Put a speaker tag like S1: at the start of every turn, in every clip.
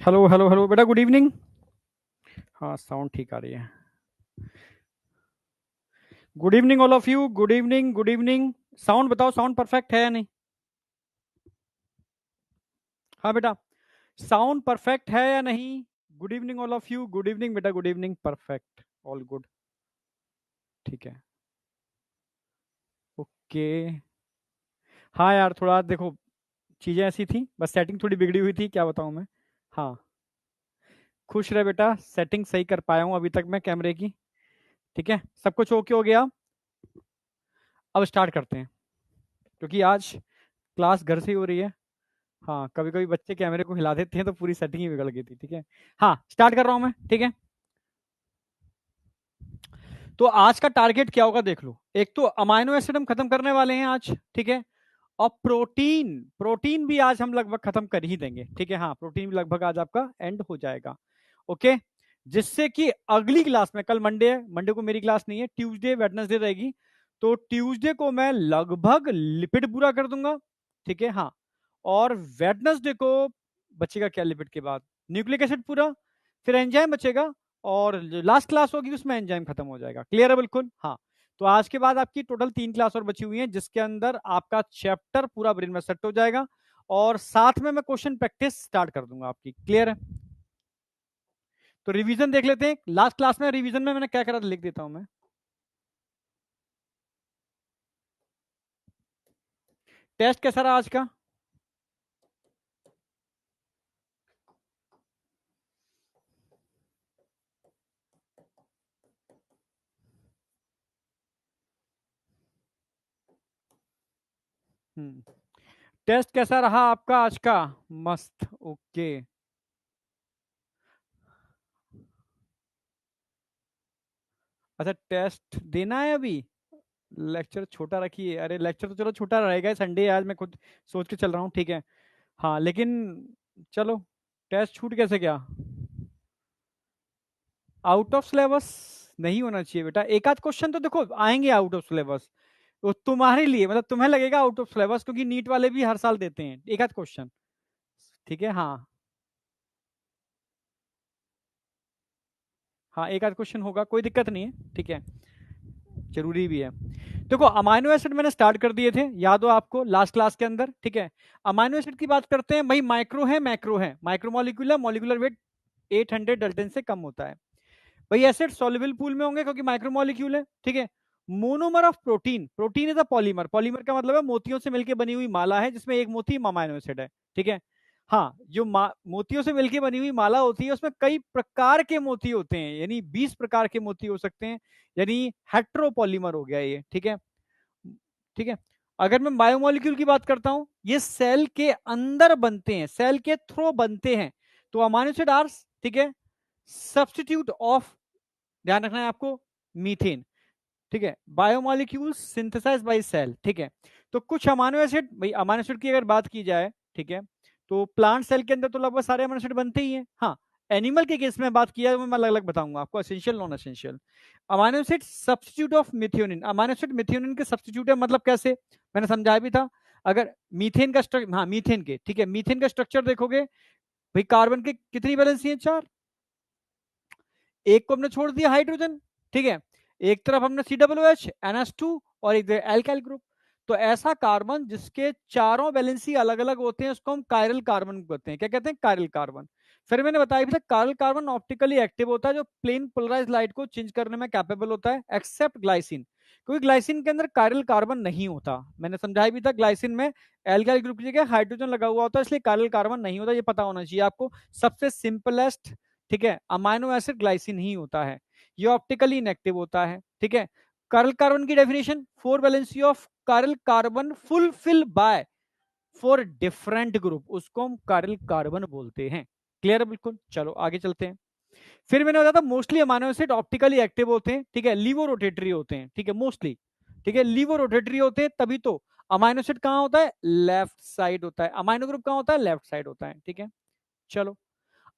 S1: Hello hello hello बेटा, good evening. हाँ, sound ठीक आ रही है। Good evening all of you, good evening good evening. Sound बताओ, साउंड परफेक्ट है या नहीं? हाँ बेटा, साउंड परफेक्ट है या नहीं? Good evening all of you, good evening बेटा, good evening, perfect, all good. ठीक है, ओके। हाँ यार, थोड़ा देखो, चीज़ें ऐसी थी, बस सेटिंग थोड़ी बिगड़ी हुई थी, क्या बताऊँ मैं। हाँ, खुश रहे बेटा, सेटिंग सही कर पाया हूँ अभी तक मैं कैमरे की। ठीक है, सब कुछ ओके हो गया। अब स्टार्ट करते हैं, क्योंकि आज क्लास घर से ही हो रही है। हाँ, कभी कभी बच्चे कैमरे को हिला देते हैं तो पूरी सेटिंग ही बिगड़ गई थी। ठीक है, हाँ स्टार्ट कर रहा हूं मैं। ठीक है, तो आज का टारगेट क्या होगा देख लो। एक तो अमाइनो एसिड हम खत्म करने वाले हैं आज। ठीक है, और प्रोटीन, प्रोटीन भी आज हम लगभग खत्म कर ही देंगे। ठीक है, हाँ प्रोटीन भी लगभग आज आपका एंड हो जाएगा। ओके, जिससे कि अगली क्लास में, कल मंडे है, मंडे को मेरी क्लास नहीं है, ट्यूसडे वेडनेसडे रहेगी, तो ट्यूसडे को मैं लगभग लिपिड पूरा कर दूंगा। ठीक है, हाँ, और वेडनेसडे को बचेगा क्या लिपिड के बाद? न्यूक्लिक एसिड पूरा, फिर एंजाइम बचेगा, और लास्ट क्लास होगी उसमें एंजाइम खत्म हो जाएगा। क्लियर है बिल्कुल? हाँ, तो आज के बाद आपकी टोटल 3 क्लास और बची हुई है, जिसके अंदर आपका चैप्टर पूरा ब्रेन में सेट हो जाएगा, और साथ में मैं क्वेश्चन प्रैक्टिस स्टार्ट कर दूंगा आपकी। क्लियर है? तो रिवीजन देख लेते हैं। लास्ट क्लास में रिवीजन में मैंने क्या करा था, लिख देता हूं मैं। टेस्ट कैसा रहा आज का? टेस्ट कैसा रहा आपका आज का? मस्त, ओके। अच्छा, टेस्ट देना है अभी? लेक्चर छोटा रखिए। अरे लेक्चर तो चलो छोटा रहेगा, संडे आज मैं खुद सोच के चल रहा हूँ। ठीक है, हाँ लेकिन चलो, टेस्ट छूट कैसे गया? आउट ऑफ सिलेबस नहीं होना चाहिए बेटा। एक आध क्वेश्चन तो देखो आएंगे आउट ऑफ सिलेबस, वो तुम्हारे लिए, मतलब तुम्हें लगेगा आउट ऑफ सिलेबस, क्योंकि नीट वाले भी हर साल देते हैं एक आध क्वेश्चन। ठीक है, हाँ हाँ, एक आध क्वेश्चन होगा, कोई दिक्कत नहीं है। ठीक है, जरूरी भी है। देखो, अमाइनो एसिड मैंने स्टार्ट कर दिए थे, याद हो आपको लास्ट क्लास के अंदर। ठीक है, अमाइनो एसिड की बात करते हैं भाई। माइक्रो है, मैक्रो है। माइक्रो मॉलिक्यूलर, मॉलिक्यूलर वेट 800 डल्टन से कम होता है। भाई एसिड सॉल्युबल पूल में होंगे क्योंकि माइक्रोमोलिक्यूल है। ठीक है, monomer of protein, protein is a polymer, polymer का मतलब है मोतियों से मिलकर बनी हुई माला है, जिसमें एक मोती अमाइनो एसिड है। ठीक है, हाँ, जो मोतियों से मिलकर बनी हुई माला होती है, उसमें कई प्रकार के मोती होते हैं, यानी 20 प्रकार के मोती हो सकते हैं, यानी हेट्रोपॉलीमर हो गया ये। ठीक है, ठीक है। अगर मैं बायोमोलिक्यूल की बात करता हूं, ये सेल के अंदर बनते हैं, सेल के थ्रू बनते हैं, तो अमाइनो एसिड आर, ठीक है, सब्स्टिट्यूट ऑफ, ध्यान रखना है आपको, मीथेन। ठीक है, बायोमोलिक्यूल सिंथेसाइज बाय सेल। ठीक है, तो कुछ अमाइनो एसिड, भाई अमाइनो एसिड की अगर बात की जाए, ठीक है, तो प्लांट सेल के अंदर तो लगभग सारे अमाइनो एसिड बनते ही हैं। हाँ, एनिमल के केस में बात किया तो मैं अलग अलग बताऊंगा आपको, essential non essential. Amino acid substitute of methionine, amino acid methionine के सब्स्टिट्यूट है, मतलब कैसे, मैंने समझाया भी था। अगर मीथेन का स्ट्रक्चर, हाँ मीथेन के, ठीक है, मीथेन का स्ट्रक्चर देखोगे, भाई कार्बन के कितनी वैलेंसी है? 4। एक को हमने छोड़ दिया हाइड्रोजन। ठीक है, एक तरफ हमने COOH NH2, और एक एल्काइल ग्रुप। तो ऐसा कार्बन जिसके चारों वैलेंसी अलग अलग होते हैं, उसको हम कायरल कार्बन कहते हैं। क्या कहते हैं? Chiral carbon. फिर मैंने बताया भी था, कायरल कार्बन ऑप्टिकली एक्टिव होता है, जो प्लेन पोलराइज लाइट को चेंज करने में कैपेबल होता है, एक्सेप्ट ग्लाइसिन, क्योंकि ग्लाइसिन के अंदर कायरल कार्बन नहीं होता। मैंने समझाया भी था, ग्लाइसिन में एल्काइल ग्रुप की जगह हाइड्रोजन लगा हुआ होता है, इसलिए कायरल कार्बन नहीं होता, ये पता होना चाहिए आपको। सबसे सिंपलेस्ट, ठीक है, अमाइनो एसिड ग्लाइसिन ही होता है, ये ऑप्टिकली इनएक्टिव होता है। ठीक है, कार्ल कार्बन की definition, 4 valency of chiral carbon fulfil by 4 different group, उसको हम कार्ल कार्बन बोलते हैं। क्लियर है बिल्कुल? चलो आगे चलते हैं। फिर मैंने बताया था, mostly amino acid optically active होते हैं। ठीक है, लीवो रोटेटरी होते हैं। ठीक है, मोस्टली, ठीक है, लीवो रोटेटरी होते हैं, तभी तो अमाइनो एसिड कहां होता है? लेफ्ट साइड होता है। अमाइनो ग्रुप कहां होता है? लेफ्ट साइड होता है। ठीक है, चलो,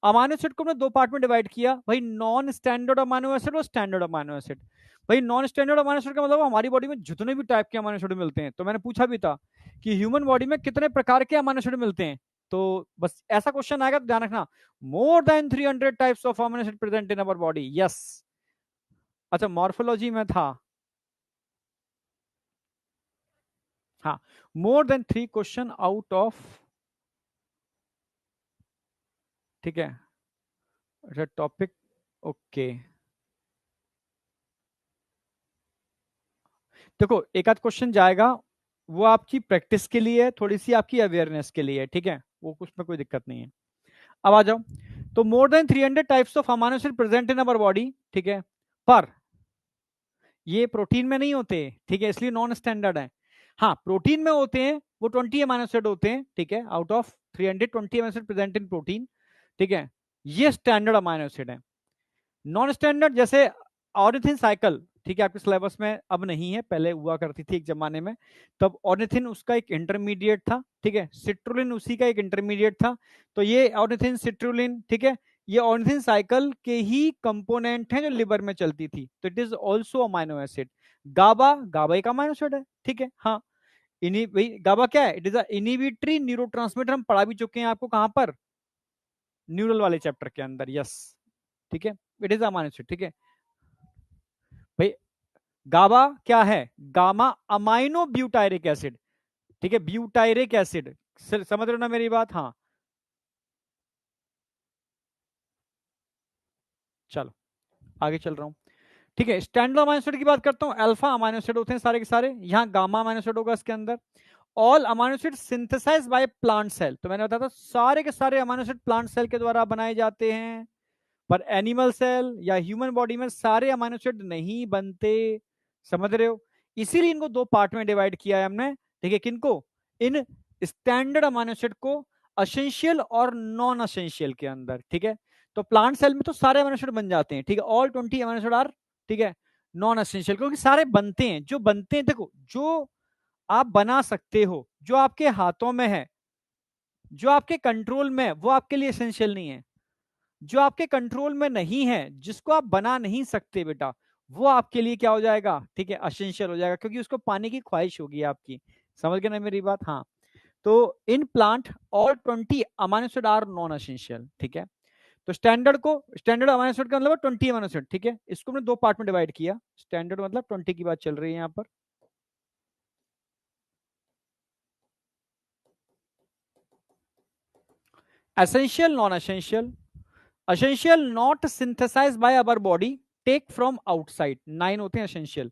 S1: अमाइनो एसिड को हमने 2 पार्ट में डिवाइड किया भाई, नॉन स्टैंडर्ड अमाइनो एसिड और स्टैंडर्ड अमाइनो एसिड। भाई नॉन स्टैंडर्ड अमाइनो एसिड का मतलब हमारी बॉडी में जितने भी टाइप के अमाइनो एसिड मिलते हैं, तो मैंने पूछा भी था कि ह्यूमन बॉडी में कितने प्रकार के अमाइनो एसिड मिलते हैं, तो बस ऐसा क्वेश्चन आएगा तो ध्यान रखना, more than 300 types of amino acid present in our body. Yes, अच्छा मॉर्फोलॉजी में था, हाँ, more than 3 question out of, ठीक है, अच्छा टॉपिक, ओके। देखो एक आध क्वेश्चन जाएगा, वो आपकी प्रैक्टिस के लिए, थोड़ी सी आपकी अवेयरनेस के लिए, ठीक है, वो उसमें कोई दिक्कत नहीं है। अब आ जाओ, तो more than 300 types of amino acid present in our body, ठीक है, पर ये प्रोटीन में नहीं होते, ठीक है, इसलिए नॉन स्टैंडर्ड है। हाँ प्रोटीन में होते हैं, वो 20 अमीनो एसिड होते हैं, ठीक है, out of 320 amino acid present in protein, ठीक है, ये स्टैंडर्ड अमीनो एसिड है। नॉन स्टैंडर्ड जैसे ऑर्निथिन साइकिल, ठीक है, आपके सिलेबस में अब नहीं है, पहले हुआ करती थी एक जमाने में, तब ऑर्निथिन उसका एक इंटरमीडिएट था, ठीक है, सिट्रुलिन उसी का एक इंटरमीडिएट था, तो ये ऑर्निथिन सिट्रुलिन, ठीक है, ये ऑर्निथिन साइकिल के ही कंपोनेंट हैं जो लिवर में चलती थी, तो it is also amino acid. GABA, GABA एक अमाइनो एसिड है, ठीक है, हाँ, भाई गाबा क्या है, it is a inhibitory neurotransmitter, हम पढ़ा भी चुके हैं आपको कहां पर, न्यूरल वाले चैप्टर के अंदर, यस, ठीक है, इट इज अमाइनो एसिड, ठीक है भाई। गाबा क्या है, गामा अमाइनो ब्यूटायरिक एसिड, ठीक है, ब्यूटायरिक एसिड, समझ रहे हो ना मेरी बात, हाँ, चलो आगे चल रहा हूं, ठीक है। स्टैंडर्ड अमाइनो एसिड की बात करता हूं, अल्फा अमाइनो एसिड होते हैं सारे के सारे, यहाँ गामा अमाइनो एसिड होगा इसके अंदर। All amino acid synthesised by plant cell, तो मैंने बताया था सारे के सारे अमाइनो एसिड प्लांट सेल के द्वारा बनाए जाते हैं, पर एनिमल सेल या ह्यूमन बॉडी में सारे अमाइनो एसिड नहीं बनते, समझ रहे हो, इसीलिए इनको दो पार्ट में डिवाइड किया है हमने, ठीक है, किनको, इन स्टैंडर्ड अमाइनो एसिड को असेंशियल और नॉन असेंशियल के अंदर, ठीक है। तो प्लांट सेल में तो सारे अमाइनो एसिड बन जाते हैं, ठीक है, ऑल 20 अमाइनो एसिड आर, ठीक है, नॉन असेंशियल, क्योंकि सारे बनते हैं, जो बनते हैं, देखो जो आप बना सकते हो, जो आपके हाथों में है, जो आपके कंट्रोल में है, वो आपके लिए एसेंशियल नहीं है। जो आपके कंट्रोल में नहीं है, जिसको आप बना नहीं सकते बेटा, वो आपके लिए क्या हो जाएगा, ठीक है, असेंशियल हो जाएगा, क्योंकि उसको पाने की ख्वाहिश होगी आपकी, समझ गए ना मेरी बात, हाँ। तो in plant all 20 amino acid are non essential, ठीक है। तो स्टैंडर्ड अमाइनो एसिड का मतलब 20 अमाइनो एसिड, ठीक है, इसको हमने दो पार्ट में डिवाइड किया, स्टैंडर्ड मतलब 20 की बात चल रही है यहाँ पर। Essential, non essential, essential not synthesise by our body, take from outside, 9 होते हैं एसेंशियल,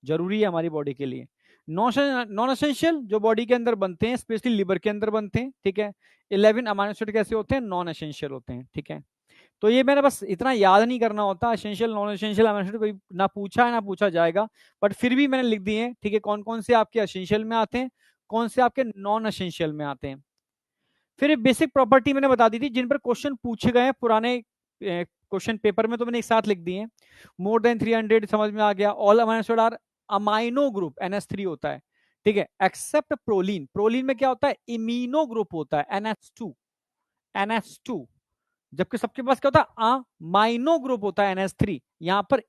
S1: जरूरी है हमारी बॉडी के लिए। नॉन एसेंशियल जो बॉडी के अंदर बनते हैं, स्पेशली लिवर के अंदर बनते हैं, ठीक है। 11 अमाइनो एसिड कैसे होते हैं, नॉन एसेंशियल होते हैं, ठीक है। तो ये मैंने बस इतना याद नहीं करना होता, essential non essential amino acid कोई ना पूछा है ना पूछा जाएगा, बट फिर भी मैंने लिख दिए, ठीक है, कौन कौन से आपके एसेंशियल में आते हैं, कौन से आपके नॉन एसेंशियल में आते हैं। फिर एक बेसिक प्रॉपर्टी मैंने बता दी थी, जिन पर क्वेश्चन पूछे गए हैं पुराने क्वेश्चन पेपर में, तो मैंने एक साथ लिख दिए। मोर देन 300 समझ में आ गया, all amino acid are amino group, NH3 होता है, ठीक है, एक्सेप्ट प्रोलीन, प्रोलीन में क्या होता है, इमीनो ग्रुप होता है, NH2, NH2, जबकि सबके पास क्या होता है, अमाइनो ग्रुप होता है, NH3, यहां पर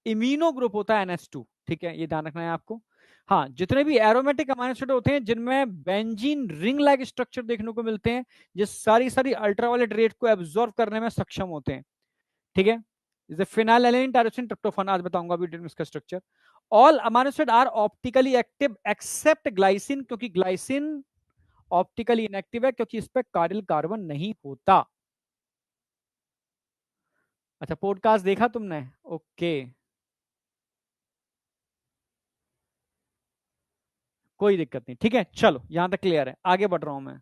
S1: इमीनो ग्रुप होता है, NH2, ठीक है, ये ध्यान रखना है आपको। हाँ, जितने भी एरोमेटिक अमाइनो एसिड होते हैं जिनमें बेंजीन रिंग लाइक स्ट्रक्चर देखने को मिलते हैं, जो सारी सारी अल्ट्रावायलेट रेट को एब्जॉर्ब करने में सक्षम होते हैं, ठीक है, जैसे फिनाइलएलानाइन, टायरोसिन, ट्रिप्टोफान, आज बताऊंगा अभी इसका structure. All amino acid are optically active except glycine, क्योंकि ग्लाइसिन ऑप्टिकली इनएक्टिव है, क्योंकि इस पर कार्डियल कार्बन नहीं होता। अच्छा पॉडकास्ट देखा तुमने, ओके, कोई दिक्कत नहीं, ठीक है, चलो यहां तक क्लियर है, आगे बढ़ रहा हूं मैं।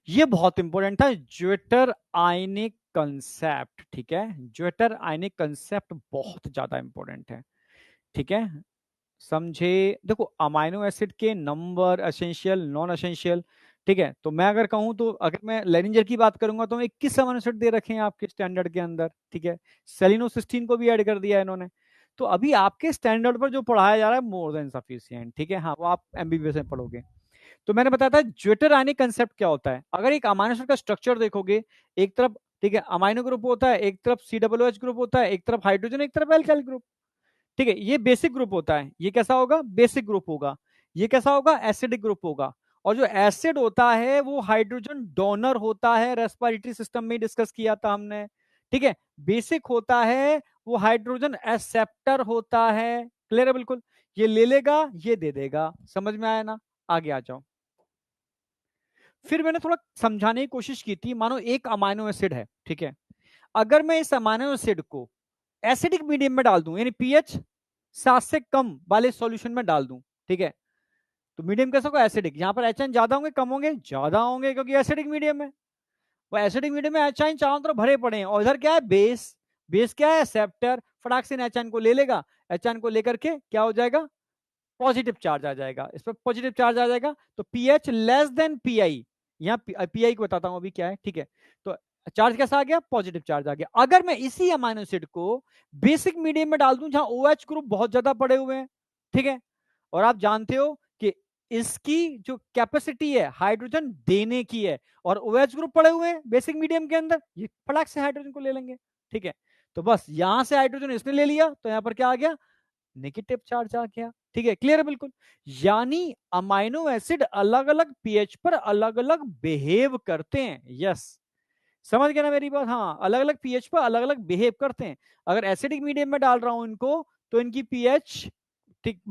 S1: ये बहुत इंपॉर्टेंट था, ज्वेटर आयनिक कंसेप्ट, ठीक है, ज्वेटर आयनिक कंसेप्ट बहुत ज्यादा इंपॉर्टेंट है, ठीक है, समझे। देखो अमाइनो एसिड के नंबर, एसेंशियल, नॉन एसेंशियल, ठीक है, तो मैं अगर कहूं, तो अगर मैं लेनिंजर की बात करूंगा, तो 21 अमाइनो एसिड दे रखे हैं आपके स्टैंडर्ड के अंदर, ठीक है, सेलिनोसिस्टीन को भी ऐड कर दिया है इन्होंने। तो अभी आपके स्टैंडर्ड पर जो पढ़ाया जा रहा है मोर देन सफिशिएंट, ठीक है, हाँ वो आप एमबीबीएस में पढ़ोगे। तो मैंने बताया था ज्वेटर आयनिक कंसेप्ट क्या होता है, अगर एक अमाइनो एसिड का स्ट्रक्चर देखोगे, एक तरफ, ठीक है, अमाइनो ग्रुप होता है, एक तरफ COOH ग्रुप होता है, एक तरफ हाइड्रोजन, एक तरफ एल्काइल ग्रुप, ठीक है, ये बेसिक ग्रुप होता है, ये कैसा होगा, बेसिक ग्रुप होगा, ये कैसा होगा, एसिडिक ग्रुप होगा। और जो एसिड होता है वो हाइड्रोजन डोनर होता है, रेस्पिरेटरी सिस्टम में डिस्कस किया था हमने, ठीक है। बेसिक होता है वो हाइड्रोजन एक्सेप्टर होता है, क्लियर है बिल्कुल। ये ले लेगा, ये दे देगा, समझ में आया ना। आगे आ जाओ। फिर मैंने थोड़ा समझाने की कोशिश की थी, मानो एक अमाइनो एसिड है, ठीक है। अगर मैं इस अमाइनो एसिड को एसिडिक मीडियम में डाल दूं, यानी पीएच 7 से कम वाले सॉल्यूशन में डाल दूं, ठीक है, तो मीडियम कैसा होगा, एसिडिक। यहां पर एच ज्यादा होंगे कम होंगे, ज्यादा होंगे, क्योंकि एसिडिक मीडियम है। वो एसिडिक मीडियम में एच चारों तरफ भरे पड़े हैं, और इधर क्या है, बेस। बेस क्या है, एक्सेप्टर। फटाक से एच को ले लेगा, एच को लेकर के क्या हो जाएगा, पॉजिटिव चार्ज आ जाएगा, इस पर पॉजिटिव चार्ज आ जाएगा। तो पीएच लेस देन पीआई, यहाँ पीआई को बताता हूं अभी क्या है, ठीक है। तो चार्ज कैसा आ गया, पॉजिटिव चार्ज आ गया। अगर मैं इसी अमाइनो एसिड को बेसिक मीडियम में डाल दूं, जहां OH ग्रुप बहुत ज्यादा पड़े हुए हैं, ठीक है, और आप जानते हो कि इसकी जो कैपेसिटी है हाइड्रोजन देने की है, और OH ग्रुप पड़े हुए हैं बेसिक मीडियम के अंदर, ये फटाक से हाइड्रोजन को ले लेंगे, ठीक है। तो बस यहां से हाइड्रोजन इसने ले लिया, तो यहां पर क्या आ गया, नेगेटिव चार्ज आ गया, ठीक है, क्लियर है बिल्कुल। यानी अमाइनो एसिड अलग अलग पीएच पर अलग अलग बिहेव करते हैं, यस, समझ गए ना मेरी बात। हाँ, अलग अलग पीएच पर अलग अलग बिहेव करते हैं। अगर एसिडिक मीडियम में डाल रहा हूं इनको, तो इनकी पीएच ठीक,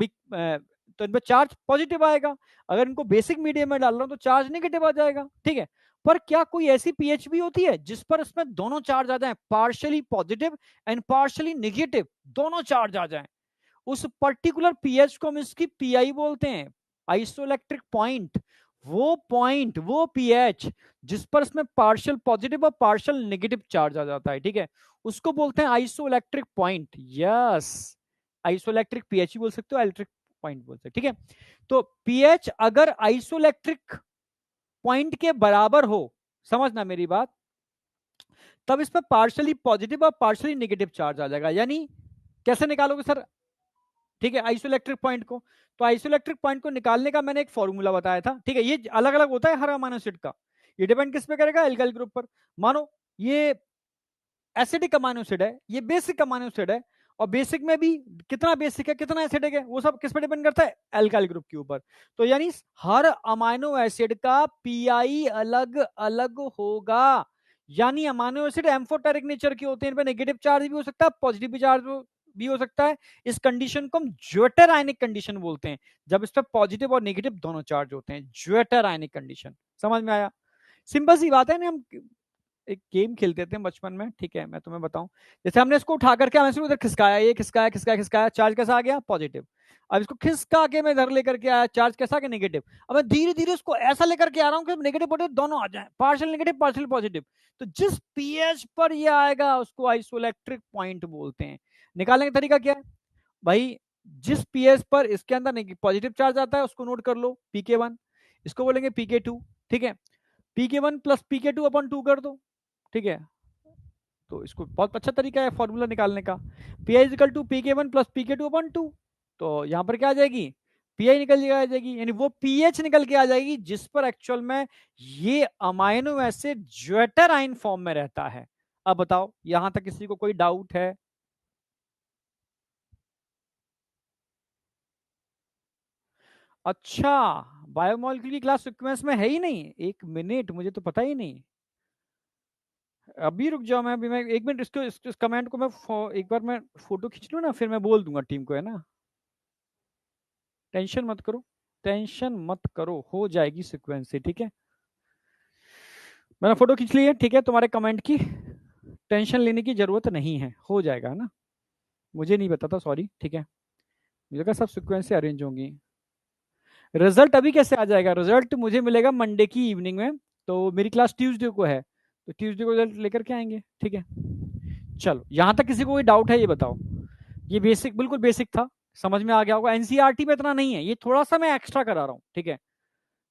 S1: तो इन पर चार्ज पॉजिटिव आएगा। अगर इनको बेसिक मीडियम में डाल रहा हूं तो चार्ज नेगेटिव आ जाएगा, ठीक है। पर क्या कोई ऐसी पीएच भी होती है जिस पर इसमें दोनों चार्ज आ जाए, partially positive and partially negative, दोनों चार्ज आ जाए, उस पर्टिकुलर पीएच को हम इसकी पीआई बोलते हैं, आइसोइलेक्ट्रिक पॉइंट। वो पीएच जिस पर इसमें पार्शियल पॉजिटिव और पार्शियल नेगेटिव चार्ज आ जाता है, ठीक है, उसको बोलते हैं isoelectric point, yes. Isoelectric pH बोल सकते हो, इलेक्ट्रिक पॉइंट बोल सकते हो, ठीक है। तो पीएच अगर आइसोइलेक्ट्रिक पॉइंट के बराबर हो, समझना मेरी बात, तब इसमें पार्शियली पॉजिटिव और पार्शियली नेगेटिव चार्ज आ जाएगा। यानी कैसे निकालोगे सर, ठीक है, आइसोइलेक्ट्रिक पॉइंट को। तो आइसोइलेक्ट्रिक पॉइंट को निकालने का मैंने एक फॉर्मूला बताया था, ठीक है। ये अलग अलग होता है हर अमाइनो एसिड का, ये डिपेंड किस पे करेगा, एल्काइल ग्रुप पर। मानो ये एसिडिक अमाइनो एसिड है, ये बेसिक अमाइनो एसिड है, और बेसिक में भी कितना बेसिक है कितना एसिडिक है, वो सब किस पे डिपेंड करता है, एल्काइल ग्रुप के ऊपर। तो यानी हर अमाइनो एसिड का पीआई अलग अलग होगा। यानी अमाइनो एसिड एम्फोटेरिक नेचर के होते हैं, इन पे नेगेटिव चार्ज भी हो सकता है, पॉजिटिव चार्ज भी हो सकता है। इस कंडीशन को हम ज्वेटर आयनिक कंडीशन बोलते हैं, जब इस पर पॉजिटिव और नेगेटिव दोनों चार्ज होते हैं, ज्वेटर आयनिक कंडीशन। समझ में आया, सिंपल सी बात है ना। हम एक गेम खेलते थे बचपन में, ठीक है, मैं तुम्हें बताऊं। जैसे हमने इसको उठा करके हमें उधर खिसकाया, ये खिसकाया खिसकाया खिसकाया, चार्ज कैसा आ गया, पॉजिटिव। अब इसको खिसका के मैं इधर लेकर के आया, चार्ज कैसा आ गया, नेगेटिव। अब मैं धीरे धीरे उसको ऐसा लेकर के आ रहा हूं कि नेगेटिव पॉजिटिव दोनों आ जाए, पार्शियल नेगेटिव पार्शियल पॉजिटिव। तो जिस पीएच पर ये आएगा उसको आइसोइलेक्ट्रिक पॉइंट बोलते हैं। निकालने का तरीका क्या है भाई, जिस पीएच पर इसके अंदर पॉजिटिव चार्ज आता है उसको नोट कर लो, pk1, इसको बोलेंगे pk2, ठीक है। pk1 प्लस pk2 अपॉन 2 कर दो, ठीक है। तो इसको बहुत अच्छा तरीका है फॉर्मूला निकालने का, P I is equal to P K one plus P K two upon two. तो यहाँ पर क्या आ जाएगी, पी आई निकल आ जाएगी, यानी वो पीएच निकल के आ जाएगी जिस पर एक्चुअल में ये amino acid zwitter ion form में रहता है। अब बताओ यहां तक किसी को कोई डाउट है? अच्छा, बायोमोलिक्यूल की क्लास सीक्वेंस में है ही नहीं, एक मिनट, मुझे तो पता ही नहीं। अभी रुक जाओ, मैं अभी मैं एक मिनट इसको इस कमेंट को मैं एक बार मैं फोटो खींच लूँ ना, फिर मैं बोल दूंगा टीम को, है ना। टेंशन मत करो, टेंशन मत करो, हो जाएगी सीक्वेंस से, ठीक है। मैंने फोटो खींच ली है, ठीक है, तुम्हारे कमेंट की टेंशन लेने की जरूरत नहीं है, हो जाएगा ना। मुझे नहीं पता था, सॉरी, ठीक है। मुझे लगा सब सीक्वेंस से अरेंज होंगी। रिजल्ट अभी कैसे आ जाएगा, रिजल्ट मुझे मिलेगा मंडे की इवनिंग में, तो मेरी क्लास ट्यूसडे को है, तो ट्यूसडे को रिजल्ट लेकर के आएंगे, ठीक है। चलो, यहां तक किसी को कोई डाउट है, ये बताओ। ये बेसिक, बिल्कुल बेसिक था, समझ में आ गया होगा। एनसीईआरटी में इतना नहीं है, ये थोड़ा सा मैं एक्स्ट्रा करा रहा हूँ, ठीक है,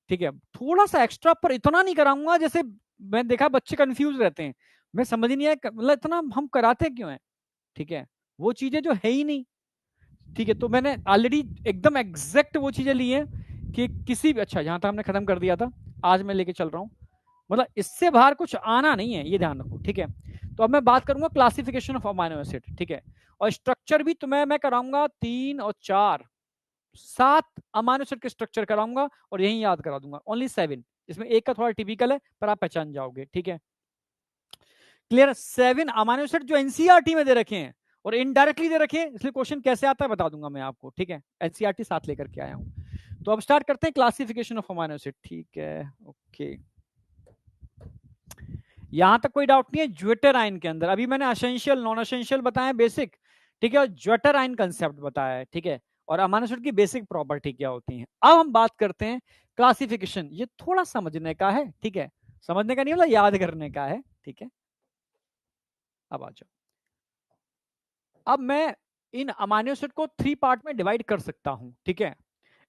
S1: ठीक है, थोड़ा सा एक्स्ट्रा, पर इतना नहीं कराऊंगा जैसे मैं देखा बच्चे कंफ्यूज रहते हैं, मैं समझ नहीं आया मतलब इतना हम कराते क्यों है, ठीक है, वो चीजें जो है ही नहीं, ठीक है। तो मैंने ऑलरेडी एकदम एग्जैक्ट वो चीजें ली हैं कि किसी भी, अच्छा यहाँ तक हमने खत्म कर दिया था, आज मैं लेके चल रहा हूँ, मतलब इससे बाहर कुछ आना नहीं है, ये ध्यान रखो, ठीक है। तो अब मैं बात करूंगा क्लासिफिकेशन ऑफ अमाइनो एसिड, ठीक है, और स्ट्रक्चर भी तुम्हें मैं कराऊंगा 3 और 4, 7 अमाइनो एसिड के स्ट्रक्चर कराऊंगा और यही याद करा दूंगा, ओनली 7। इसमें एक का थोड़ा टिपिकल है पर आप पहचान जाओगे, ठीक है। क्लियर? 7 अमाइनो एसिड जो एनसीईआरटी में दे रखे हैं और इनडायरेक्टली दे रखे हैं, इसलिए क्वेश्चन कैसे आता है बता दूंगा मैं आपको, ठीक है। एनसीईआरटी साथ लेकर के आया हूं। तो अब स्टार्ट करते हैं क्लासिफिकेशन ऑफ अमाइनो एसिड, ठीक है। ओके, यहां तक कोई डाउट नहीं है। ज्वेटर आयन के अंदर अभी मैंने असेंशियल नॉन असेंशियल बताया, बेसिक, ठीक है, और ज्वेटर आयन कंसेप्ट बताया है, ठीक है, और अमाइनो एसिड की बेसिक प्रॉपर्टी क्या होती है। अब हम बात करते हैं क्लासिफिकेशन। ये थोड़ा समझने का है, ठीक है, समझने का नहीं मतलब याद करने का है, ठीक है। अब आ जाओ, अब मैं इन अमाइनो एसिड को 3 पार्ट में डिवाइड कर सकता हूं, ठीक है।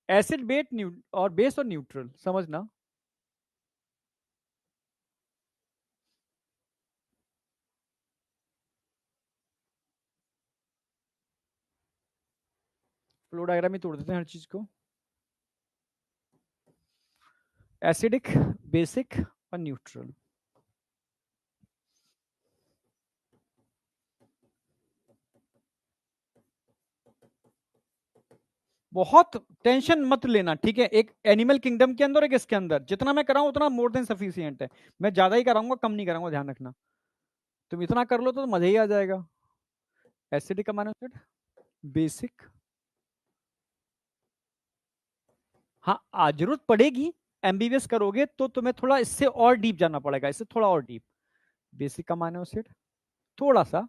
S1: एसिड, बेस और न्यूट्रल, समझना। फ्लो डायग्राम ही तोड़ देते हैं हर चीज को। एसिडिक, बेसिक और न्यूट्रल। बहुत टेंशन मत लेना, ठीक है। एक एनिमल किंगडम के अंदर, एक इसके अंदर, जितना मैं कराऊं उतना मोर देन सफिशियंट है। मैं ज्यादा ही कराऊंगा, कम नहीं कराऊंगा, ध्यान रखना। तुम इतना कर लो तो मजा ही आ जाएगा। एसिडिक अमाइनो एसिड, बेसिक, हाँ आज जरूरत पड़ेगी, एमबीबीएस करोगे तो तुम्हें थोड़ा इससे और डीप जाना पड़ेगा, इससे थोड़ा और डीप। बेसिक अमाइनो एसिड थोड़ा सा,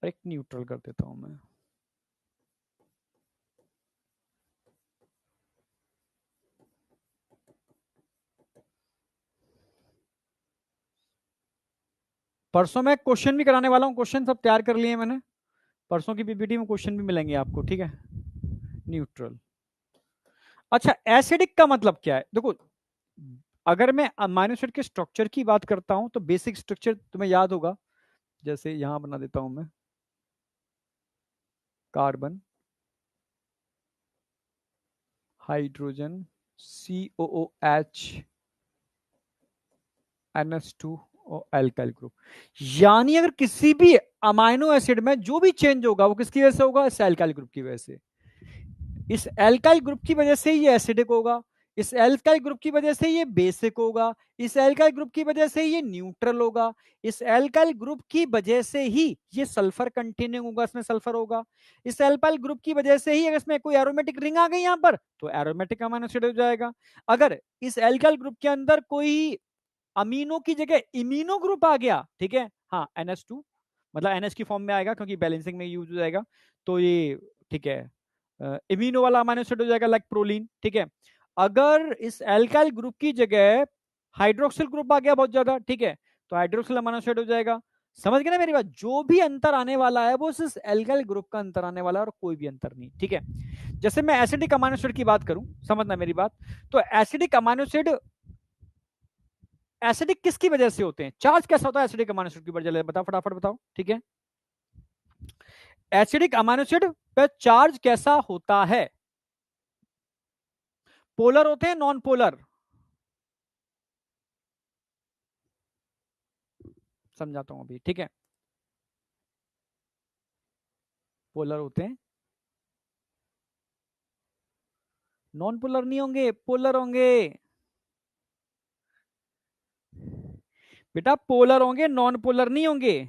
S1: एक न्यूट्रल कर देता हूं मैं। परसों मैं क्वेश्चन भी कराने वाला हूँ, क्वेश्चन सब तैयार कर लिए मैंने, परसों की पीपीटी में क्वेश्चन भी मिलेंगे आपको, ठीक है। न्यूट्रल। अच्छा, एसिडिक का मतलब क्या है? देखो, अगर मैं अमाइनो एसिड के स्ट्रक्चर की बात करता हूं तो बेसिक स्ट्रक्चर तुम्हें याद होगा, जैसे यहां बना देता हूं मैं, कार्बन, हाइड्रोजन, COOH, NH2 और एल्काइल ग्रुप। यानी अगर किसी भी अमाइनो एसिड में जो भी चेंज होगा वो किसकी वजह से होगा? इस एल्काइल ग्रुप की वजह से। इस एल्काइल ग्रुप की वजह से ये एसिडिक होगा, इस एल्काइल ग्रुप की वजह से ये बेसिक होगा, इस एल्काइल ग्रुप की वजह से ये न्यूट्रल होगा, इस एल्काइल ग्रुप की वजह से ही ये सल्फर कंटेनिंग होगा, इसमें सल्फर होगा, इस एल्काइल ग्रुप की वजह से ही अगर इसमें कोई एरोमेटिक रिंग आ गई यहां पर तो एरोमेटिक अमाइनो एसिड हो जाएगा। अगर इस एल्काइल ग्रुप के अंदर कोई अमीनो की जगह इमीनो ग्रुप आ गया, ठीक है, हाँ NH2 मतलब NH की फॉर्म में आएगा क्योंकि बैलेंसिंग में यूज हो जाएगा, तो ये ठीक है इमीनो वाला अमाइनो एसिड हो जाएगा, लाइक प्रोलीन, ठीक है। अगर इस एल्काइल ग्रुप की जगह हाइड्रोक्सिल ग्रुप आ गया बहुत ज्यादा, ठीक है, तो हाइड्रोक्सिल अमाइनो एसिड हो जाएगा। समझ गए ना मेरी बात? जो भी अंतर आने वाला है वो इस एल्काइल ग्रुप का अंतर आने वाला है और कोई भी अंतर नहीं, ठीक है। जैसे मैं एसिडिक अमाइनो एसिड की बात करूं, समझना मेरी बात, तो एसिडिक अमाइनो एसिड, एसिडिक किसकी वजह से होते हैं? चार्ज कैसा होता है एसिडिक अमाइनो एसिड की वजह से? बताओ फटाफट बताओ, ठीक है। एसिडिक अमाइनो एसिड पे चार्ज कैसा होता है? पोलर होते हैं, नॉन पोलर? समझाता हूं अभी, ठीक है। पोलर होते हैं, नॉन पोलर नहीं होंगे, पोलर होंगे बेटा, पोलर होंगे, नॉन पोलर नहीं होंगे।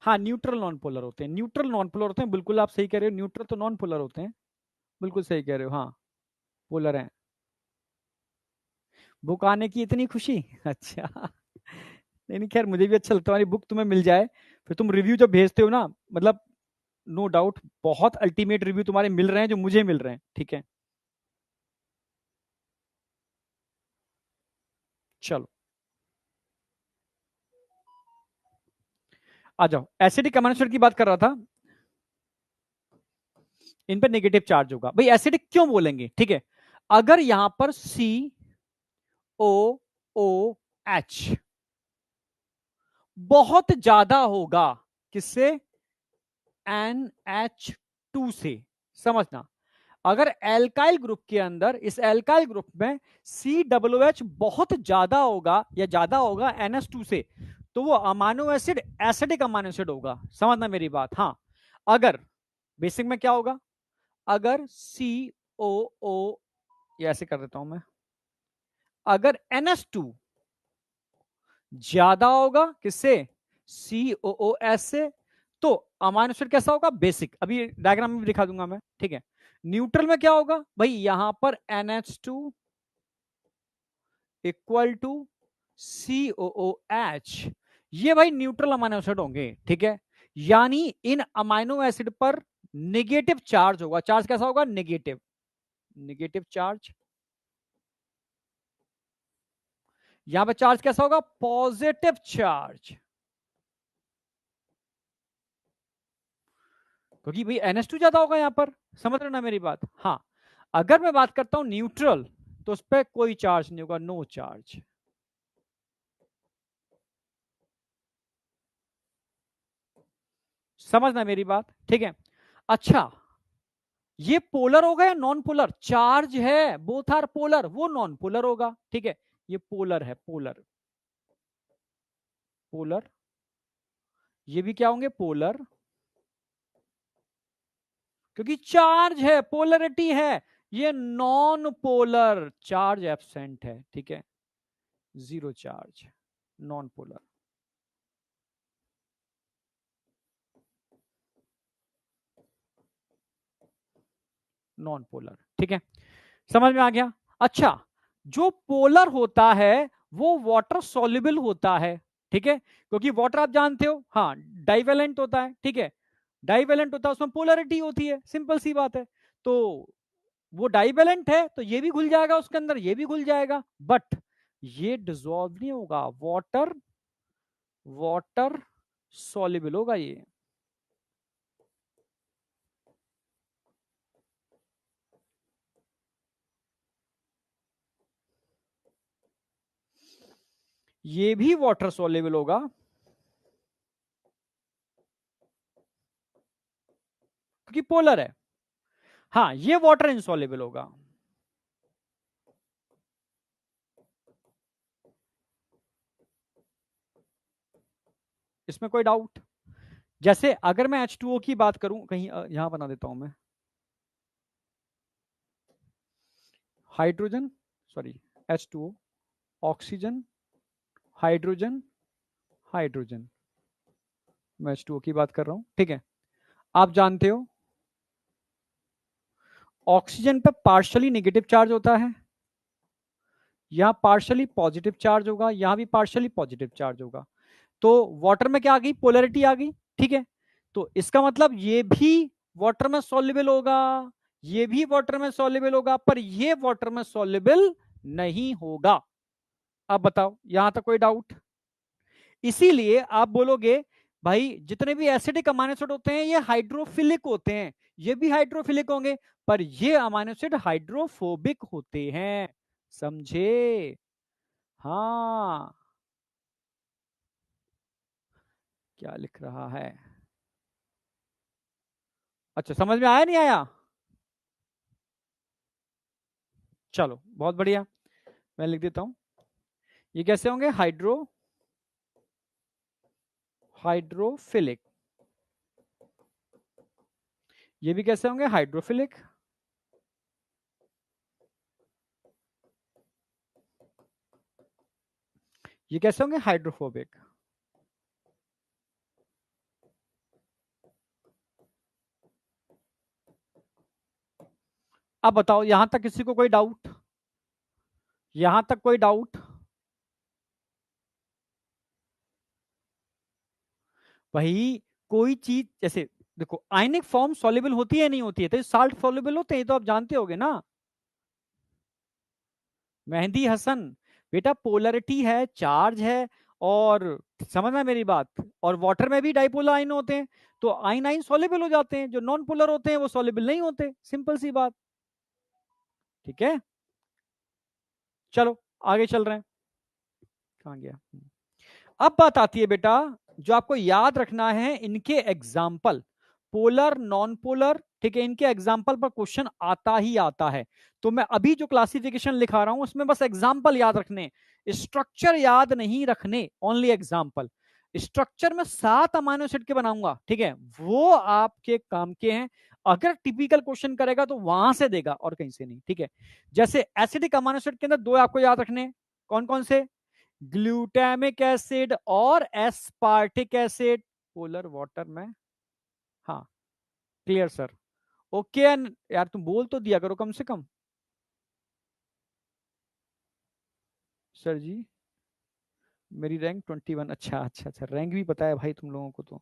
S1: हाँ, न्यूट्रल नॉन पोलर होते हैं, न्यूट्रल नॉन पोलर होते हैं, बिल्कुल आप सही कह रहे हो, न्यूट्रल तो नॉन पोलर होते हैं, बिल्कुल सही कह रहे हो, हाँ पोलर हैं। बुक आने की इतनी खुशी? अच्छा नहीं नहीं, खैर मुझे भी अच्छा लगता है हमारी बुक तुम्हें मिल जाए, फिर तुम रिव्यू जब भेजते हो ना, मतलब नो डाउट बहुत अल्टीमेट रिव्यू तुम्हारे मिल रहे हैं जो मुझे मिल रहे हैं, ठीक है। चलो आ जाओ, एसिडिक अमाइनो एसिड की बात कर रहा था, इन पर नेगेटिव चार्ज होगा भाई, एसिडिक क्यों बोलेंगे, ठीक है। अगर यहां पर COOH बहुत ज्यादा होगा, किससे? NH2 से, समझना। अगर एल्काइल ग्रुप के अंदर, इस एल्काइल ग्रुप में COOH बहुत ज्यादा होगा या ज्यादा होगा NH2 से, तो वो amino acid acidic amino acid होगा। समझना मेरी बात। हाँ, अगर बेसिक में क्या होगा, अगर COO, ये ऐसे कर देता हूं मैं, अगर NH2 ज्यादा होगा किससे, COOS से, तो अमाइनो एसिड कैसा होगा, बेसिक। अभी डायग्राम में भी दिखा दूंगा मैं, ठीक है। न्यूट्रल में क्या होगा भाई, यहां पर NH2 इक्वल टू COOH, ये भाई न्यूट्रल अमाइनो एसिड होंगे, ठीक है। यानी इन अमाइनो एसिड पर नेगेटिव चार्ज होगा। चार्ज कैसा होगा, नेगेटिव, नेगेटिव चार्ज। यहां पे चार्ज कैसा होगा, पॉजिटिव चार्ज, क्योंकि भाई NH2 ज्यादा होगा यहां पर। समझ रहे ना मेरी बात। हाँ, अगर मैं बात करता हूं न्यूट्रल, तो उस पर कोई चार्ज नहीं होगा, नो चार्ज। समझना मेरी बात, ठीक है। अच्छा, ये पोलर होगा या नॉन पोलर, चार्ज है, बोथ आर पोलर, वो नॉन पोलर होगा, ठीक है। ये पोलर है, पोलर, पोलर, ये भी क्या होंगे, पोलर, क्योंकि चार्ज है, पोलरिटी है। ये नॉन पोलर, चार्ज एब्सेंट है, ठीक है, zero charge, non polar. Non polar, ठीक है, समझ में आ गया। अच्छा, जो पोलर होता है वो वाटर सॉल्युबल होता है, ठीक है, क्योंकि वाटर आप जानते हो, हाँ, डाइवेलेंट होता है, ठीक है। डाइवेलेंट होता है, उसमें पोलरिटी होती है, सिंपल सी बात है। तो वो डाइवेलेंट है तो ये भी घुल जाएगा उसके अंदर, ये भी घुल जाएगा, बट ये डिसॉल्व नहीं होगा, वाटर, वाटर सॉल्युबल होगा ये भी वाटर सॉल्युबल होगा, क्योंकि पोलर है। हाँ, ये वाटर इनसॉल्युबल होगा। इसमें कोई डाउट। जैसे अगर मैं H2O की बात करूं, कहीं यहां बना देता हूं मैं, hydrogen, sorry, H2O, oxygen, hydrogen, hydrogen, मैं H2O की बात कर रहा हूं, ठीक है। आप जानते हो ऑक्सीजन पर पार्शियली नेगेटिव चार्ज होता है, यहां पार्शियली पॉजिटिव चार्ज होगा, यहां भी पार्शियली पॉजिटिव चार्ज होगा। तो वाटर में क्या आ गई, पोलैरिटी आ गई, ठीक है। तो इसका मतलब ये भी वाटर में सॉल्युबल होगा, ये भी वाटर में सॉल्युबल होगा, पर ये वाटर में सॉल्युबल नहीं होगा। अब बताओ, यहां तक कोई डाउट। इसीलिए आप बोलोगे भाई जितने भी एसिडिक अमाइनो एसिड होते हैं ये हाइड्रोफिलिक होते हैं, ये भी हाइड्रोफिलिक होंगे, पर ये अमाइनो एसिड हाइड्रोफोबिक होते हैं। समझे। हाँ, क्या लिख रहा है, अच्छा, समझ में आया नहीं आया, चलो बहुत बढ़िया, मैं लिख देता हूं। ये कैसे होंगे, हाइड्रोफिलिक, ये भी कैसे होंगे, हाइड्रोफिलिक, ये कैसे होंगे, हाइड्रोफोबिक। अब बताओ, यहां तक किसी को कोई डाउट, यहां तक कोई डाउट। भाई कोई चीज जैसे देखो, आयनिक फॉर्म सॉल्युबल होती है नहीं होती है, तो साल्ट सॉल्युबल होते हैं, तो आप जानते होगे ना। मेहंदी हसन, बेटा पोलरिटी है, चार्ज है, और समझना मेरी बात, और वाटर में भी डाइपोलर आयन होते हैं, तो आयन आयन सॉल्युबल हो जाते हैं, जो नॉन पोलर होते हैं वो सॉल्युबल नहीं होते, सिंपल सी बात, ठीक है। चलो आगे चल रहे हैं, कहां गया। अब बात आती है बेटा, जो आपको याद रखना है, इनके एग्जाम्पल, पोलर, नॉन पोलर, ठीक है, इनके एग्जाम्पल पर क्वेश्चन आता ही आता है। तो मैं अभी जो क्लासिफिकेशन लिखा रहा हूं उसमें बस एग्जाम्पल याद रखने, स्ट्रक्चर याद नहीं रखने, ओनली एग्जाम्पल। स्ट्रक्चर में 7 अमाइनो एसिड के बनाऊंगा, ठीक है, वो आपके काम के हैं। अगर टिपिकल क्वेश्चन करेगा तो वहां से देगा और कहीं से नहीं, ठीक है। जैसे एसिडिक अमाइनो एसिड के अंदर 2 आपको याद रखने, कौन कौन से? ग्लूटामिक एसिड और एस्पार्टिक एसिड। पोलर वाटर में, हाँ, क्लियर सर, ओके। यार तुम बोल तो दिया करो कम से कम। सर जी मेरी रैंक 21। अच्छा अच्छा अच्छा, रैंक भी पता है भाई तुम लोगों को तो।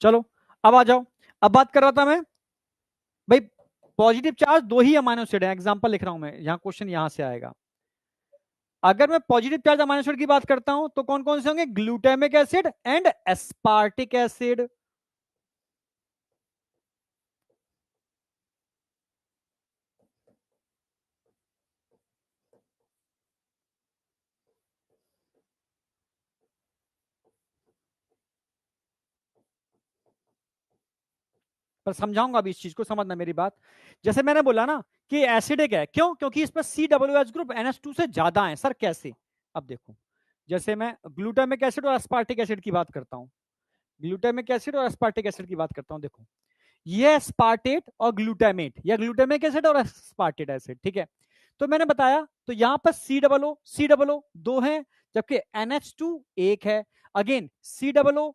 S1: चलो अब आ जाओ। अब बात कर रहा था मैं भाई, पॉजिटिव चार्ज 2 ही अमाइनो एसिड है, एग्जांपल लिख रहा हूं मैं, यहां क्वेश्चन यहां से आएगा। अगर मैं पॉजिटिव चार्ज अमाइनो एसिड की बात करता हूं तो कौन कौन से होंगे? Glutamic acid and aspartic acid. पर समझाऊंगा अभी इस चीज को, समझना मेरी बात। जैसे मैंने बोला ना कि एसिडिक है, क्यों? क्योंकि इस पर COOH ग्रुप NH2 से ज्यादा है। सर कैसे? अब देखो, जैसे मैं ग्लूटामिक एसिड और एस्पार्टिक एसिड की बात करता हूं, ग्लूटामिक एसिड और एस्पार्टिक एसिड की बात करता हूं, देखो ये एस्पार्टेट और ग्लूटामेट, या ग्लूटामिक एसिड और एस्पार्टेट एसिड, ठीक है। तो मैंने बताया, तो यहां पर C OO 2 है, जबकि NH2 1 है। अगेन C OO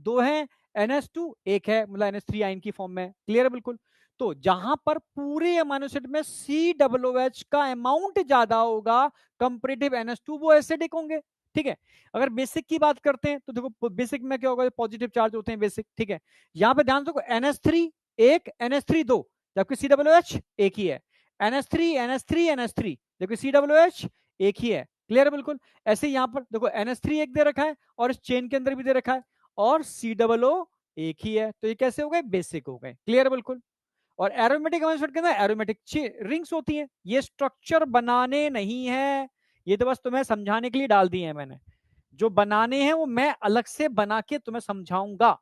S1: 2 है, NH2 1 है, मतलब NH3 आयन की फॉर्म में। क्लियर है बिल्कुल? तो जहां पर पूरे अमाइनो एसिड में COOH का अमाउंट ज्यादा होगा कंपेरेटिव NH2, वो एसिडिक होंगे, ठीक है। अगर बेसिक की बात करते हैं तो देखो बेसिक में क्या होगा, पॉजिटिव चार्ज होते हैं बेसिक, ठीक है। यहां पे ध्यान दो, NH3 1, NH3 2, जबकि COOH एक ही है। NH3 NH3 NH3, जबकि COOH एक ही है। क्लियर है बिल्कुल? ऐसे यहां पर देखो NH3 एक दे रखा है और इस चेन के अंदर भी दे रखा है, और COO एक ही है, तो ये कैसे हो गए? बेसिक हो गए। क्लियर है बिल्कुल? और एरोमेटिक अमीनो एसिड के अंदर एरोमेटिक रिंग्स होती हैं, ये स्ट्रक्चर बनाने नहीं है, ये तो बस तुम्हें समझाने के लिए डाल दिए हैं मैंने। जो बनाने हैं वो मैं अलग से बना के तुम्हें समझाऊंगा।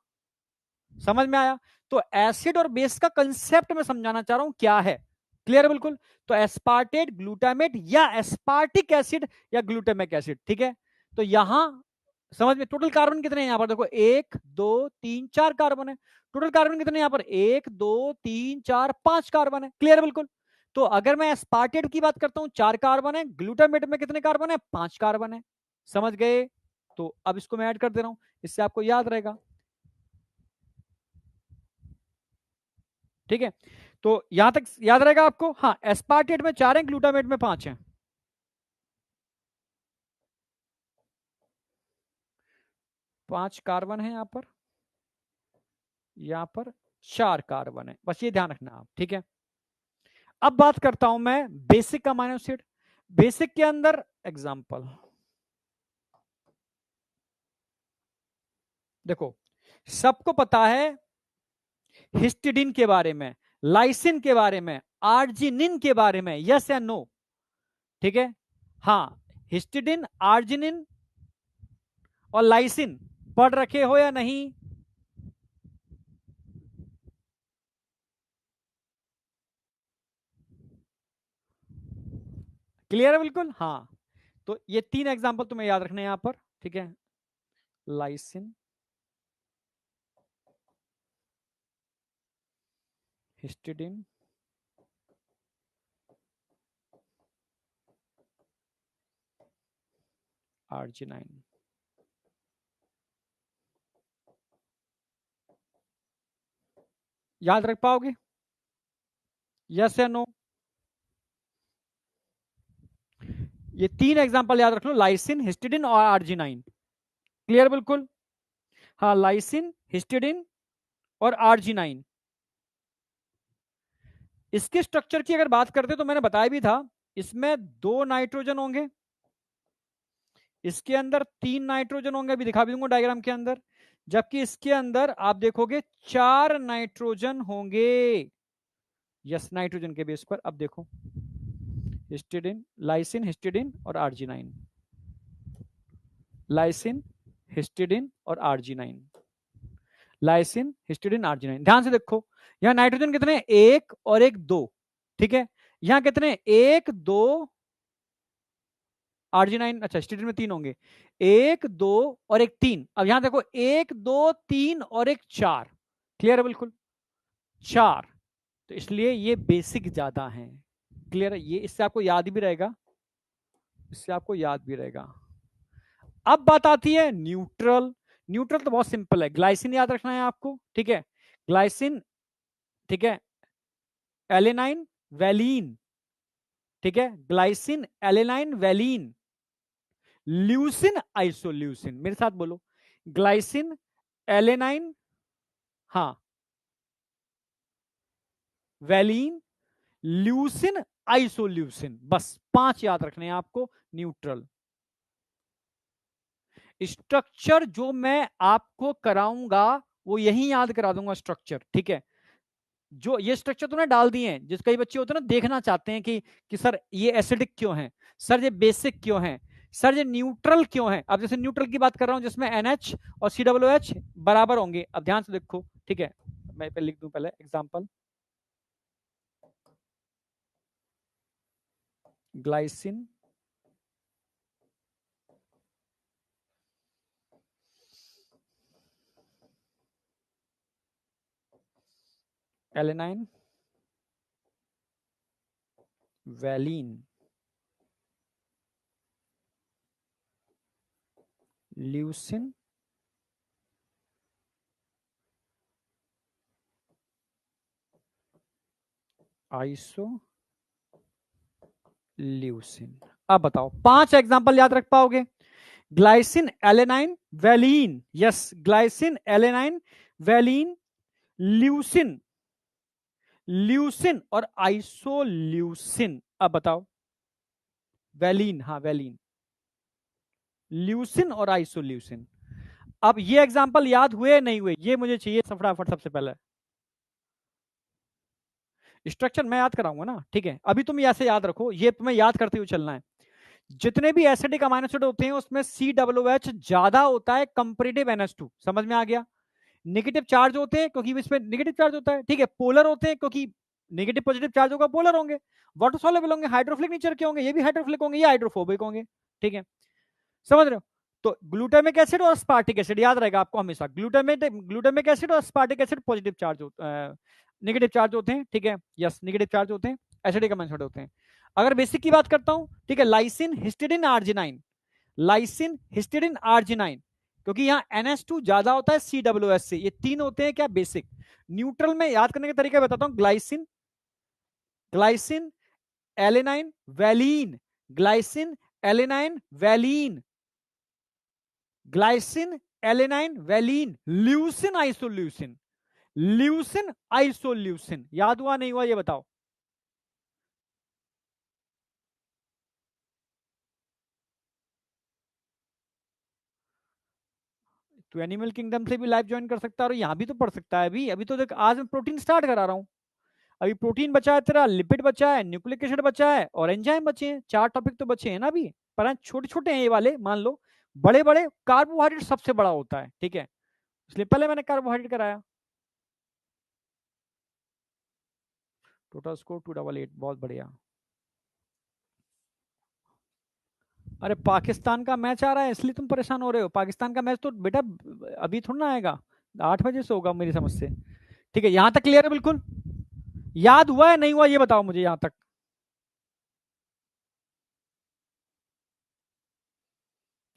S1: समझ में आया? तो एसिड और बेस का कंसेप्ट मैं समझाना चाह रहा हूं क्या है। क्लियर है बिल्कुल? तो एस्पार्टेट, ग्लूटामेट, या एस्पार्टिक एसिड, या ग्लूटामिक एसिड, ठीक है। तो यहां समझ में, टोटल कार्बन कितने हैं यहां पर? देखो 1 2 3 4 कार्बन है। टोटल कार्बन कितने यहां पर? 1 2 3 4 5 कार्बन है। क्लियर है बिल्कुल? तो अगर मैं एस्पार्टेट की बात करता हूं 4 कार्बन है, ग्लूटामेट में कितने कार्बन है? 5 कार्बन है। समझ गए? तो अब इसको मैं ऐड कर दे रहा हूं, इससे आपको याद रहेगा, ठीक है। तो यहां तक याद रहेगा आपको? हाँ, एस्पार्टेट में 4 है, ग्लूटामेट में 5 है। 5 कार्बन है यहां पर 4 कार्बन है, बस ये ध्यान रखना आप, ठीक है। अब बात करता हूं मैं बेसिक अमीनो एसिड। बेसिक के अंदर एग्जांपल देखो, सबको पता है हिस्टिडिन के बारे में, लाइसिन के बारे में, आर्जिनिन के बारे में, यस या नो? ठीक है, हाँ, हिस्टिडिन, आर्जिनिन और लाइसिन पढ़ रखे हो या नहीं? क्लियर है बिल्कुल? हाँ, तो ये 3 एग्जांपल तुम्हें याद रखने हैं यहां पर, ठीक है। Lysine, histidine, arginine. याद रख पाओगे? यस या नो? ये 3 एग्जांपल याद रख लो, लाइसिन, हिस्टिडिन और आर्जिनाइन। क्लियर बिल्कुल? हाँ, लाइसिन, हिस्टिडिन और आर्जिनाइन। इसके स्ट्रक्चर की अगर बात करते तो मैंने बताया भी था, इसमें 2 नाइट्रोजन होंगे, इसके अंदर 3 नाइट्रोजन होंगे, अभी दिखा भी दूंगा डायग्राम के अंदर, जबकि इसके अंदर आप देखोगे 4 नाइट्रोजन होंगे। यस, नाइट्रोजन के बेस पर। अब देखो, हिस्टिडिन, लाइसिन, हिस्टिडिन और आर्जिनाइन, लाइसिन, हिस्टिडिन और आर्जिनाइन, लाइसिन हिस्टिडिन आर्जिनाइन। ध्यान से देखो, यहां नाइट्रोजन कितने हैं? एक और एक दो, ठीक है। यहां कितने? एक दो आर्जिनाइन, अच्छा हिस्टिडिन में तीन होंगे, एक दो और एक तीन। अब यहां देखो, एक दो तीन और एक चार, क्लियर है? बिल्कुल चार, तो इसलिए ये बेसिक ज्यादा है। क्लियर है? ये इससे आपको याद भी रहेगा, इससे आपको याद भी रहेगा। अब बात आती है न्यूट्रल। न्यूट्रल तो बहुत सिंपल है, ग्लाइसिन याद रखना है आपको, ठीक है। ग्लाइसिन, ठीक है, एलेनाइन वैलीन, ठीक है, glycine alanine valine, leucine isoleucine. मेरे साथ बोलो, ग्लाइसिन एलेनाइन, हाँ, वैलीन, ल्यूसिन आइसोल्यूसिन, बस 5 याद रखने हैं आपको न्यूट्रल। स्ट्रक्चर जो मैं आपको कराऊंगा वो यही याद करा दूंगा स्ट्रक्चर, ठीक है। जो ये स्ट्रक्चर तुमने डाल दिए हैं, जिस कई बच्चे होते हैं ना देखना चाहते हैं कि सर ये एसिडिक क्यों है, सर ये बेसिक क्यों है, सर ये न्यूट्रल क्यों है। अब जैसे न्यूट्रल की बात कर रहा हूं जिसमें NH और COOH बराबर होंगे। अब ध्यान से देखो, ठीक है, मैं पहले लिख दूं, पहले example, glycine alanine valine leucine iso leucine. अब बताओ 5 एग्जांपल याद रख पाओगे? Glycine alanine valine, yes, glycine alanine valine, leucine, leucine और आइसोल्यूसिन। अब बताओ, वैलीन, हाँ वैलीन, ल्यूसिन और आइसोल्यूसिन। अब ये एग्जांपल याद हुए नहीं हुए, ये मुझे चाहिए फटाफट सबसे पहले। स्ट्रक्चर मैं याद कराऊंगा ना, ठीक है। अभी तुम ऐसे याद रखो, ये तुम्हें याद करते हुए चलना है। जितने भी एसिडिक अमाइनो एसिड होते हैं उसमें COOH ज्यादा होता है कंपेरेटिव NH2, समझ में आ गया? नेगेटिव चार्ज होते हैं क्योंकि इसमें नेगेटिव चार्ज होता है, ठीक है। पोलर होते हैं क्योंकि नेगेटिव पॉजिटिव चार्ज होगा, पोलर होंगे। वाटर सॉल्युबल होंगे, हाइड्रोफिलिक नेचर के होंगे, ये भी हाइड्रोफिलिक होंगे, ये हाइड्रोफोबिक होंगे, ठीक है। समझ रहे हो? तो ग्लूटामिक एसिड और स्पार्टिक एसिड याद रहेगा आपको हमेशा, ग्लूटामिक एसिड और स्पार्टिक acid positive charge negative charge होते हैं, ठीक है, यस, नेगेटिव चार्ज होते हैं, एसिडिक अमाइनो एसिड होते हैं। अगर बेसिक की बात करता हूं, ठीक है, lysine histidine arginine, lysine histidine arginine, क्योंकि यहां NH2 ज्यादा होता है COOH से, ये तीन होते हैं क्या बेसिक। न्यूट्रल में याद करने का तरीका बताता हूं, glycine, glycine alanine valine, glycine alanine valine, glycine alanine valine, leucine isoleucine, leucine isoleucine. याद हुआ नहीं हुआ ये बताओ? तो एनिमल किंगडम से भी लाइव ज्वाइन कर सकता है और यहाँ भी तो पढ़ सकता है। अभी अभी तो देख, आज मैं प्रोटीन स्टार्ट करा रहा हूँ। अभी प्रोटीन बचा है तेरा, लिपिड बचा है, न्यूक्लिक एसिड बचा है और एंजाइम बचे हैं। 4 टॉपिक तो बचे हैं ना अभी, पर छोटे छोटे हैं ये वाले, मान लो। बड़े बड़े कार्बोहाइड्रेट सबसे बड़ा होता है, ठीक है, इसलिए पहले मैंने कार्बोहाइड्रेट कराया। टोटल स्कोर 288, बहुत बढ़िया। अरे पाकिस्तान का मैच आ रहा है इसलिए तुम परेशान हो रहे हो। पाकिस्तान का मैच तो बेटा अभी थोड़ा ना आएगा, 8 बजे से होगा मेरी समझ से, ठीक है। यहां तक क्लियर है बिल्कुल? याद हुआ है नहीं हुआ ये बताओ मुझे यहां तक?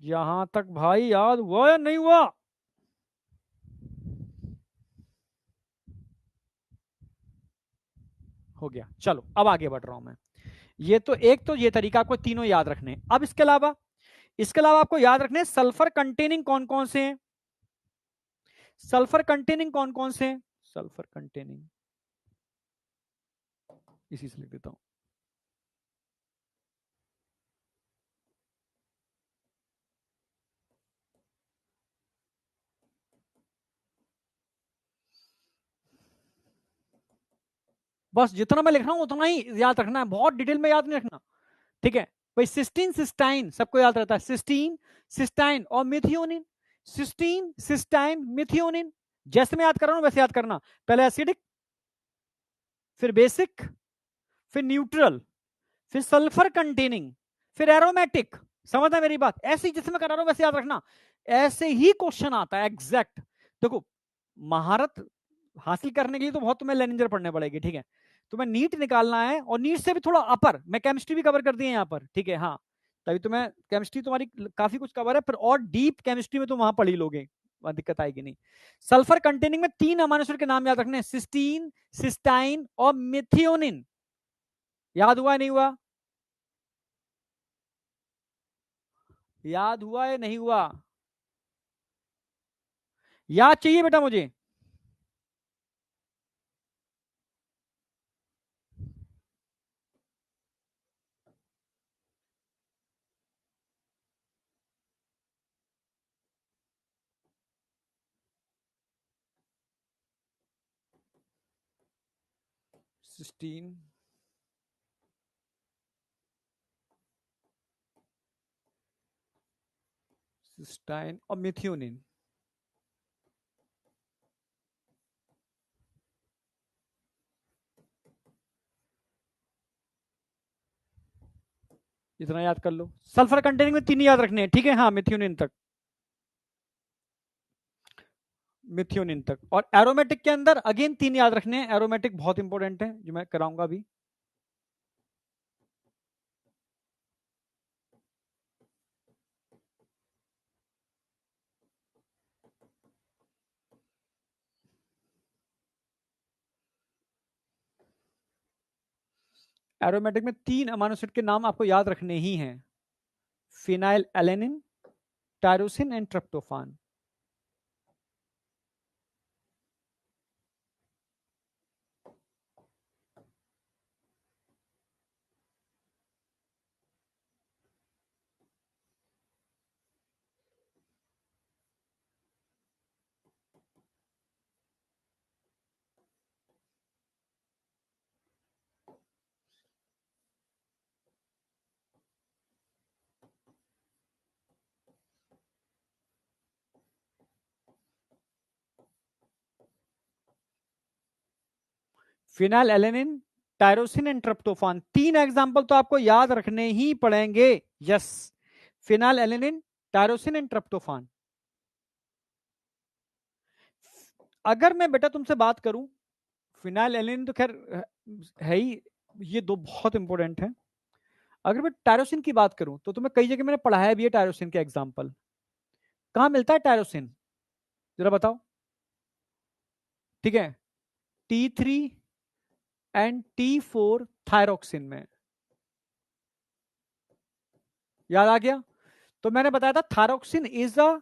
S1: यहां तक भाई याद हुआ या नहीं हुआ? हो गया, चलो अब आगे बढ़ रहा हूं मैं। ये तो एक, तो ये तरीका आपको तीनों याद रखने हैं। अब इसके अलावा आपको याद रखने सल्फर कंटेनिंग कौन कौन से हैं। सल्फर कंटेनिंग कौन कौन से हैं? सल्फर कंटेनिंग, इसी से लिख देता हूं। बस जितना मैं लिख रहा हूं उतना ही याद रखना है, बहुत डिटेल में याद नहीं रखना, ठीक है। भाई सिस्टीन सिस्टाइन सबको याद रहता है, सिस्टीन सिस्टाइन और मिथियोनिन। Cysteine, cystine, methionine. जैसे मैं याद कर रहा हूं वैसे याद करना। पहले एसिडिक, फिर बेसिक, फिर न्यूट्रल, फिर सल्फर कंटेनिंग, फिर एरोमेटिक। समझना मेरी बात? ऐसे ही जैसे मैं करा रहा हूं वैसे याद रखना। ऐसे ही क्वेश्चन आता है एग्जैक्ट। देखो, महारत हासिल करने के लिए तो बहुत तुम्हें लेनिंजर पढ़ने पड़ेगी, ठीक है। तुम्हें नीट निकालना है, और नीट से भी थोड़ा अपर। मैं केमिस्ट्री भी कवर कर दी है यहाँ पर, ठीक है। हाँ, तभी तुम्हें केमिस्ट्री तुम्हारी काफी कुछ कवर है, पर और डीप केमिस्ट्री में तुम वहां पढ़ ही लोगे, वहां दिक्कत आएगी नहीं। सल्फर कंटेनिंग में 3 अमीनो एसिड के नाम याद रखने, सिस्टीन, सिस्टाइन और मिथियोनिन। याद हुआ नहीं हुआ? याद हुआ या नहीं हुआ? याद चाहिए बेटा मुझे? सिस्टीन, सिस्टाइन और मिथियोनिन। इतना याद कर लो। सल्फर कंटेनिंग में 3 याद रखने हैं, ठीक है। हाँ, मिथियोनिन तक, मिथियोनिन तक। और एरोमेटिक के अंदर अगेन 3 याद रखने हैं। एरोमेटिक बहुत इंपॉर्टेंट है, जो मैं कराऊंगा अभी। एरोमेटिक में 3 अमीनो एसिड के नाम आपको याद रखने ही हैं। Phenyl alanine, tyrosine and tryptophan. Phenyl alanine, tyrosine and tryptophan, 3 example तो आपको याद रखने ही पड़ेंगे। Yes, phenyl alanine, tyrosine and tryptophan. अगर मैं बेटा तुमसे बात करूं, फिनाइल एलेनिन तो खैर है ही, ये 2 बहुत इंपॉर्टेंट है। अगर मैं टायरोसिन की बात करूं तो तुम्हें कई जगह मैंने पढ़ाया भी है टायरोसिन के एग्जांपल। कहां मिलता है टायरोसिन, जरा बताओ? ठीक है, T3 एंड T4 थायरोक्सिन में। याद आ गया? तो मैंने बताया था thyroxine is a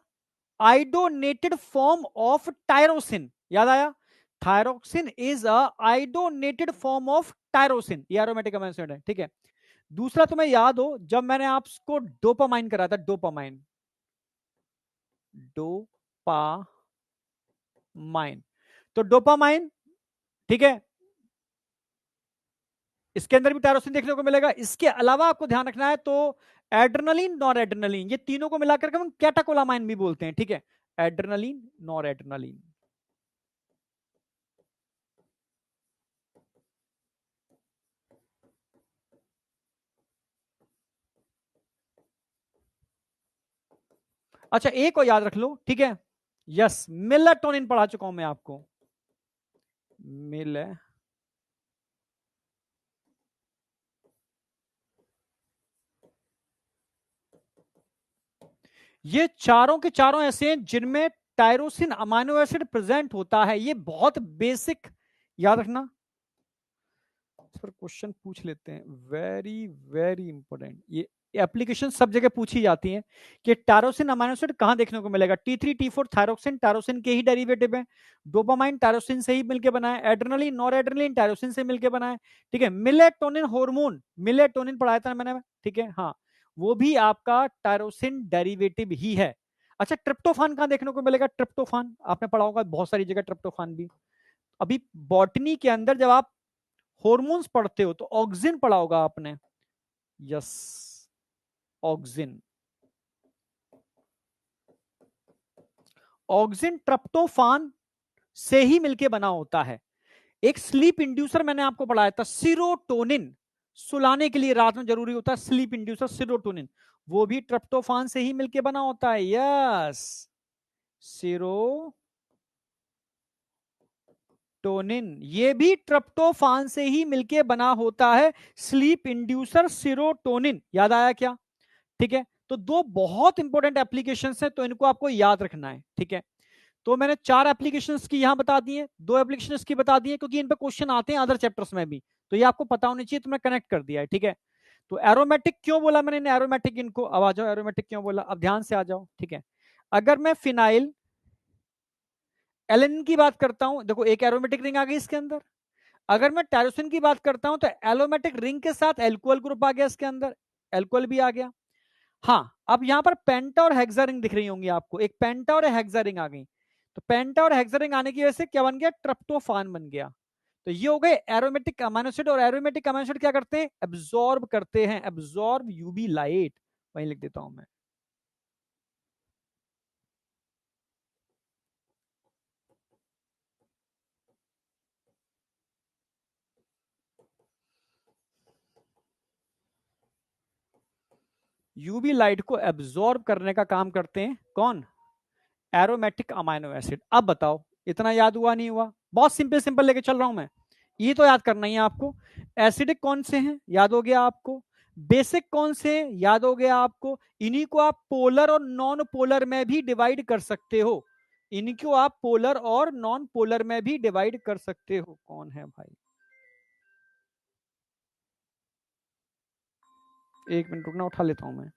S1: iodinated form of tyrosine. याद आया? Thyroxine is a iodinated form of tyrosine, ये एरोमेटिक अमीनो एसिड है, ठीक है। दूसरा तुम्हें याद हो, जब मैंने आपको डोपामाइन कराया था, डोपामाइन, डोपामाइन, तो डोपामाइन, ठीक है, इसके अंदर भी टायरोसिन देखने को मिलेगा। इसके अलावा आपको ध्यान रखना है तो एड्रेनलिन, नॉर एड्रेनलिन, ये तीनों को मिलाकर के हम कैटाकोलामाइन भी बोलते हैं, ठीक है। Adrenaline, nor adrenaline. अच्छा, एक और याद रख लो, ठीक है। यस, मेलाटोनिन पढ़ा चुका हूं मैं आपको। मिल ये चारों के चारों ऐसे हैं जिनमें टायरोसिन अमाइनो एसिड प्रेजेंट होता है। ये बहुत बेसिक, याद रखना। इस पर क्वेश्चन पूछ लेते हैं, वेरी वेरी इंपॉर्टेंट। ये एप्लीकेशन सब जगह पूछी जाती हैं कि टायरोसिन अमाइनो एसिड कहां देखने को मिलेगा। T3 T4 थायरोक्सिन टायरोसिन के ही डेरिवेटिव है। डोपामाइन टायरोसिन से ही मिलकर बना है। एड्रेनलिन, नॉर एड्रेनलिन टायरोसिन से मिलकर बना है, ठीक है। मिलेटोनिन हार्मोन, मिलेटोनिन पढ़ाया था मैंने, ठीक है। हाँ, वो भी आपका टायरोसिन डेरिवेटिव ही है। अच्छा, ट्रिप्टोफान कहां देखने को मिलेगा? ट्रिप्टोफान आपने पढ़ा होगा बहुत सारी जगह, ट्रिप्टोफान भी। अभी बॉटनी के अंदर जब आप हॉर्मोन्स पढ़ते हो तो ऑक्सिन पढ़ा होगा आपने। Yes, auxin. ऑक्सिन ट्रिप्टोफान से ही मिलके बना होता है। एक स्लीप इंड्यूसर मैंने आपको पढ़ाया था, सीरोटोनिन, सुलाने के लिए रात में जरूरी होता है स्लीप इंड्यूसर सीरोटोनिन, वो भी ट्रिप्टोफान से ही मिलके बना होता है। यस, सीरोटोनिन, ये भी ट्रिप्टोफान से ही मिलके बना होता है, स्लीप इंड्यूसर सीरोटोनिन। याद आया क्या? ठीक है, तो दो बहुत इंपॉर्टेंट एप्लीकेशंस हैं, तो इनको आपको याद रखना है। ठीक है, तो मैंने 4 एप्लीकेशंस की यहां बता दी है, 2 एप्लीकेशंस की बता दी है, क्योंकि इन पे क्वेश्चन आते हैं अदर चैप्टर्स में भी, तो ये आपको पता होनी चाहिए, तो मैं कनेक्ट कर दिया है। ठीक है, तो एरोमेटिक क्यों बोला मैंने, एरोमेटिक इनको, अब आ जाओ, एरोमेटिक क्यों बोला, अब ध्यान से आ जाओ। ठीक है, अगर मैं फिनाइल एलेनिन की बात करता हूं, देखो एक एरोमेटिक रिंग आ गई इसके अंदर। अगर मैं टायरोसिन की बात करता हूं, तो एलोमेटिक रिंग के साथ एल्कोहल ग्रुप आ गया इसके अंदर, एल्कोहल भी आ गया। हाँ, अब यहां पर पेंटा और हेक्सा रिंग दिख रही होंगी आपको, एक पेंटा और हेक्सा रिंग आ गई, तो पेंटा और हेक्सा रिंग आने की वजह से क्या बन गया, ट्रिप्टोफान बन गया। तो ये हो गए एरोमेटिक अमीनो एसिड, और एरोमेटिक अमीनो एसिड क्या करते हैं, एब्जॉर्ब करते हैं, एब्जॉर्ब यूवी लाइट, वहीं लिख देता हूं मैं। यूवी लाइट को एब्जॉर्ब करने का काम करते हैं कौन, एरोमेटिक अमाइनो एसिड। अब बताओ, इतना याद हुआ नहीं हुआ? बहुत सिंपल सिंपल लेके चल रहा हूं मैं, ये तो याद करना ही है आपको। एसिडिक कौन से हैं, याद हो गया आपको। बेसिक कौन से हैं, याद हो गया आपको। इन्हीं को आप पोलर और नॉन पोलर में भी डिवाइड कर सकते हो, इनको आप पोलर और नॉन पोलर में भी डिवाइड कर सकते हो। कौन है भाई, एक मिनट रुकना, उठा लेता हूं मैं।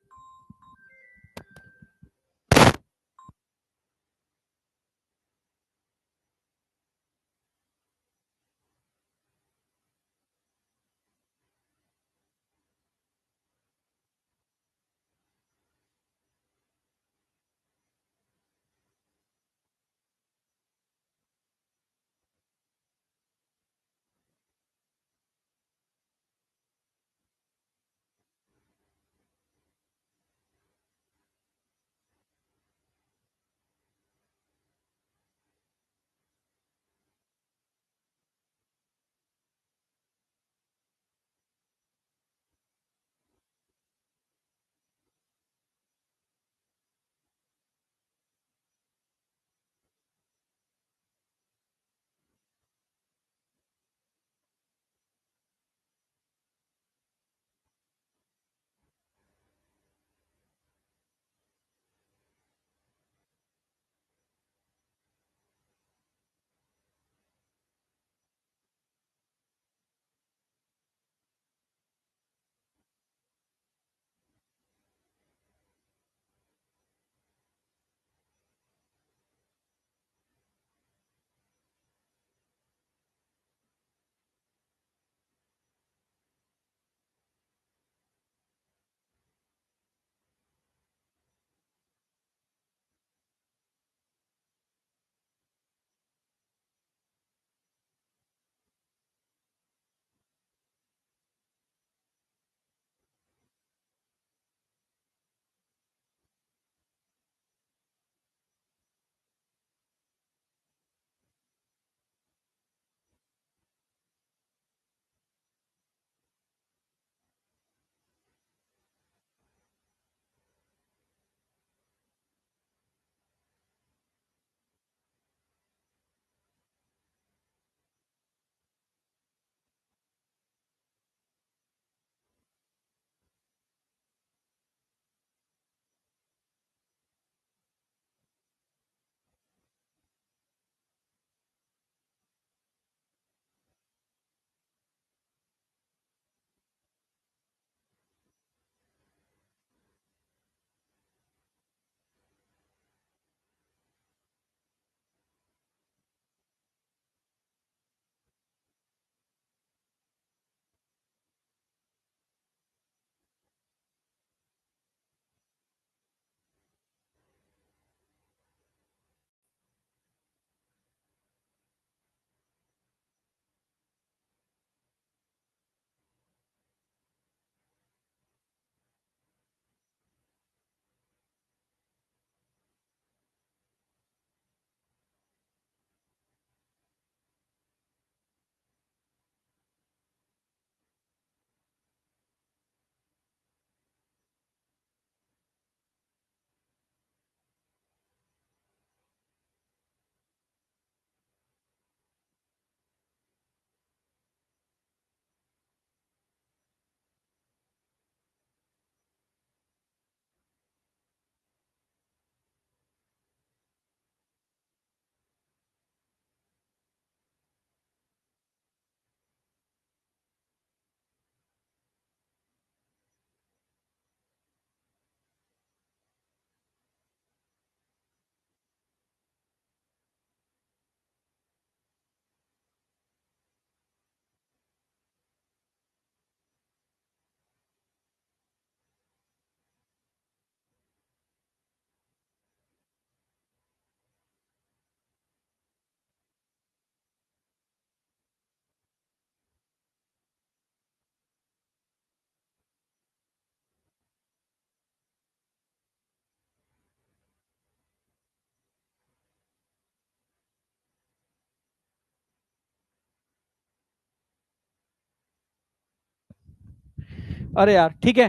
S1: अरे यार ठीक है,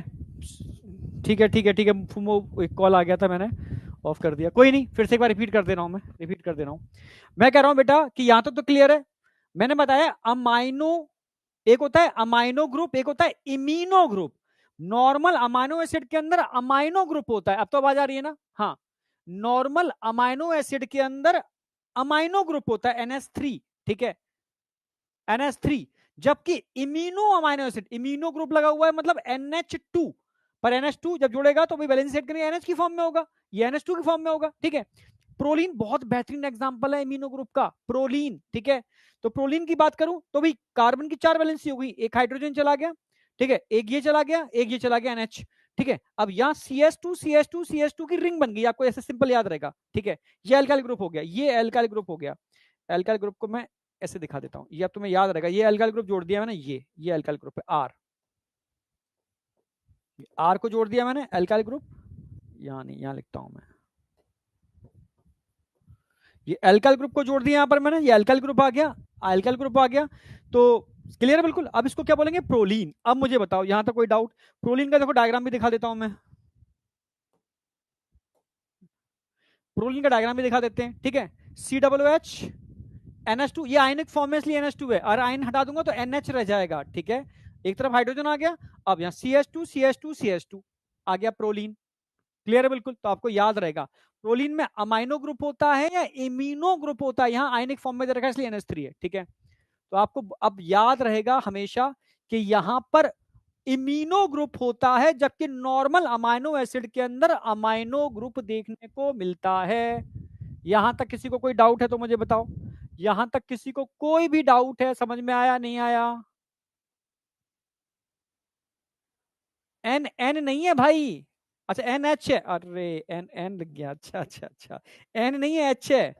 S1: ठीक है ठीक है ठीक है, एक कॉल आ गया था, मैंने ऑफ कर दिया। कोई नहीं, फिर से एक बार रिपीट कर दे रहा हूं, मैं रिपीट कर दे रहा हूं। मैं कह रहा हूं बेटा कि यहां तक तो क्लियर है। मैंने बताया अमाइनो, एक होता है अमाइनो ग्रुप, एक होता है इमीनो ग्रुप। नॉर्मल अमाइनो एसिड के अंदर अमाइनो ग्रुप होता है, अब तो आवाज आ रही है ना? हाँ, नॉर्मल अमाइनो एसिड के अंदर अमाइनो ग्रुप होता है NH3, ठीक है, NH3। जबकि immuno amino acid, immuno group लगा हुआ है मतलब NH2, पर NH2 जब जुड़ेगा तो भाई वैलेंसी सेट करेंगे NH की फॉर्म में होगा, ये NH2 की फॉर्म में होगा, ठीक है। प्रोलीन बहुत बेहतरीन एग्जांपल है इम्यूनो ग्रुप का, प्रोलीन, ठीक है। तो प्रोलीन की बात करूं तो भाई कार्बन की 4 वैलेंसी हो गई, एक हाइड्रोजन चला गया, ठीक है, एक ये चला गया, एक ये चला गया NH, ठीक है। अब यहां CH2 की रिंग बन गई, आपको ऐसे सिंपल याद रहेगा, ठीक है। ये अल्काइल ग्रुप हो गया, ये अल्काइल ग्रुप हो गया। अल्काइल ग्रुप को मैं ऐसे दिखा देता हूं, ये अब तुम्हें याद रहेगा, ये अल्काइल ग्रुप जोड़ दिया मैंने, ये अल्काइल ग्रुप है आर, आर को जोड़ दिया मैंने अल्काइल ग्रुप, यहां नहीं, यहां लिखता हूं मैं, ये अल्काइल ग्रुप को जोड़ दिया यहां पर मैंने, ये अल्काइल ग्रुप आ गया, अल्काइल ग्रुप आ गया। तो क्लियर है बिल्कुल? अब इसको क्या बोलेंगे? प्रोलीन। अब मुझे बताओ यहां तक कोई डाउट? प्रोलीन का देखो डायग्राम भी दिखा देता हूं मैं, प्रोलीन का डायग्राम भी दिखा देते हैं, ठीक है। COOH NH2, ये आयनिक फॉर्म में इसलिए NH2 है, और आयन हटा दूंगा तो NH रह जाएगा, ठीक है। एक तरफ हाइड्रोजन आ गया, अब यहाँ CH2 आ गया प्रोलीन। क्लियर है बिल्कुल? तो आपको याद रहेगा प्रोलीन में अमाइनो ग्रुप होता है या इम्यूनो ग्रुप होता है, यहाँ आयनिक फॉर्म में दे रखा है इसलिए NH3 है, ठीक है। तो आपको अब याद रहेगा हमेशा कि यहां पर इम्यूनो ग्रुप होता है, जबकि नॉर्मल अमाइनो एसिड के अंदर अमाइनो ग्रुप देखने को मिलता है। यहां तक किसी को कोई डाउट है तो मुझे बताओ, यहां तक किसी को कोई भी डाउट है? समझ में आया नहीं आया? एन एन नहीं है भाई, अच्छा NH है, अरे एन एन लग गया, अच्छा अच्छा अच्छा, एन नहीं है, H है।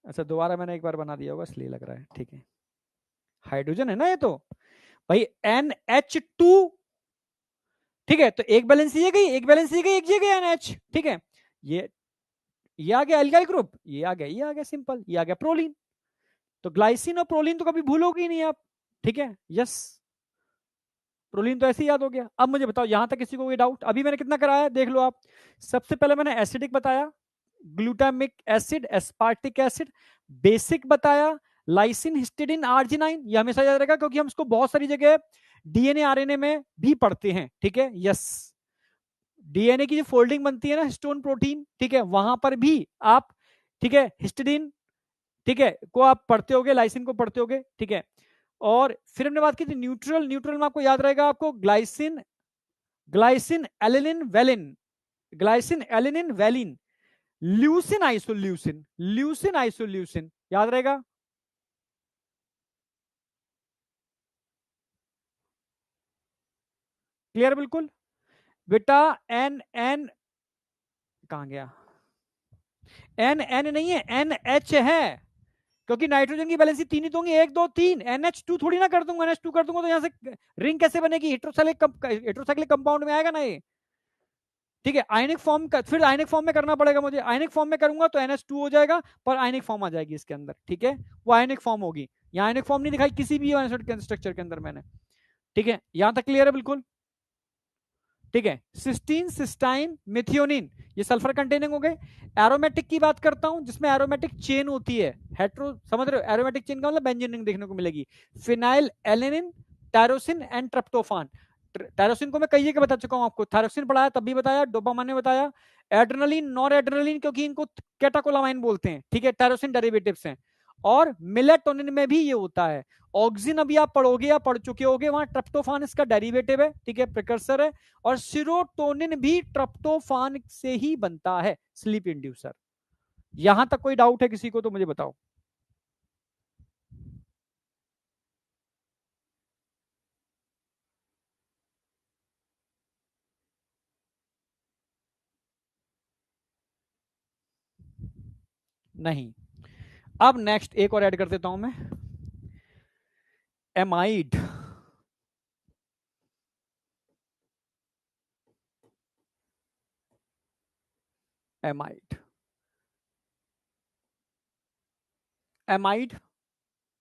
S1: अच्छा दोबारा मैंने एक बार बना दिया होगा इसलिए लग रहा है, ठीक है। हाइड्रोजन है ना ये तो, भाई NH2, ठीक है। तो एक बैलेंस ये गई, एक बैलेंस ये गई, एक ये गया NH, ठीक है। ये आ गया एल्काइल ग्रुप, ये आ गया, ये आ गया सिंपल, ये आ गया प्रोलीन। तो ग्लाइसिन और प्रोलीन तो कभी भूलोगे ही नहीं आप, ठीक है। यस, प्रोलीन तो ऐसे ही याद हो गया। अब मुझे बताओ यहां तक किसी को कोई डाउट? अभी मैंने कितना कराया देख लो आप। सबसे पहले मैंने एसिडिक बताया, glutamic acid, aspartic acid, basic बताया, लाइसिन, हिस्टिडिन, आर्जिनाइन, ये हमेशा याद रहेगा क्योंकि हम इसको बहुत सारी जगह डीएनए आरएनए में भी पढ़ते हैं, ठीक है। यस, डीएनए की जो फोल्डिंग बनती है ना हिस्टोन प्रोटीन, ठीक है, वहां पर भी आप, ठीक है, हिस्टिडिन, ठीक है, को आप पढ़ते होगे, लाइसिन को पढ़ते होगे, ठीक है। और फिर हमने बात की थी न्यूट्रल, न्यूट्रल में आपको याद रहेगा, आपको glycine, glycine alanine valine, glycine alanine valine, leucine isoleucine, leucine isoleucine, याद रहेगा। क्लियर बिल्कुल? बेटा एन एन कहां गया, एन एन नहीं है, NH है, क्योंकि नाइट्रोजन की वैलेंसी तीन ही तो होंगी, एक दो तीन, NH2 थोड़ी ना कर दूंगा, NH2 कर दूंगा तो यहां से रिंग कैसे बनेगी? हेट्रोसाइक्लिक कंपाउंड में आएगा ना ये, ठीक है। आयनिक फॉर्म का फिर आयनिक फॉर्म में करना पड़ेगा मुझे, आयनिक फॉर्म में करूंगा तो NH2 हो जाएगा, पर आयनिक फॉर्म आ जाएगी इसके अंदर, ठीक है। वो आयनिक फॉर्म होगी, यहाँ आयनिक फॉर्म नहीं दिखाई किसी भी स्ट्रक्चर के अंदर मैंने, ठीक है। यहां तक क्लियर है बिल्कुल? ठीक है। सिस्टीन, सिस्टाइन, मिथियोनिन, ये सल्फर कंटेनिंग हो गए। एरोमेटिक की बात करता हूं जिसमें एरोमेटिक चेन होती है, हेट्रो, समझ रहे हो? एरोमेटिक चेन का मतलब बेंजीन रिंग देखने को मिलेगी। Phenyl alanine, tyrosine and tryptophan. Tyrosine को मैं कई जगह बता चुका हूं आपको, थायरोक्सिन पढ़ाया तब भी बताया, डोपामाइन ने बताया, एड्रेनलिन, नॉर एड्रेनलिन, क्योंकि इनको कैटाकोलामाइन बोलते हैं, ठीक है, टायरोसिन डेरिवेटिव्स हैं। और मिलेटोनिन में भी ये होता है। ऑक्सिन अभी आप पढ़ोगे या पढ़ चुके होगे, वहां ट्रिप्टोफान इसका डेरिवेटिव है, ठीक है, प्रिकर्सर है। और सीरोटोनिन भी ट्रिप्टोफान से ही बनता है, स्लीप इंड्यूसर। यहां तक कोई डाउट है किसी को तो मुझे बताओ। नहीं। अब नेक्स्ट एक और ऐड कर देता हूं मैं, एमाइड। एमाइड, एमाइड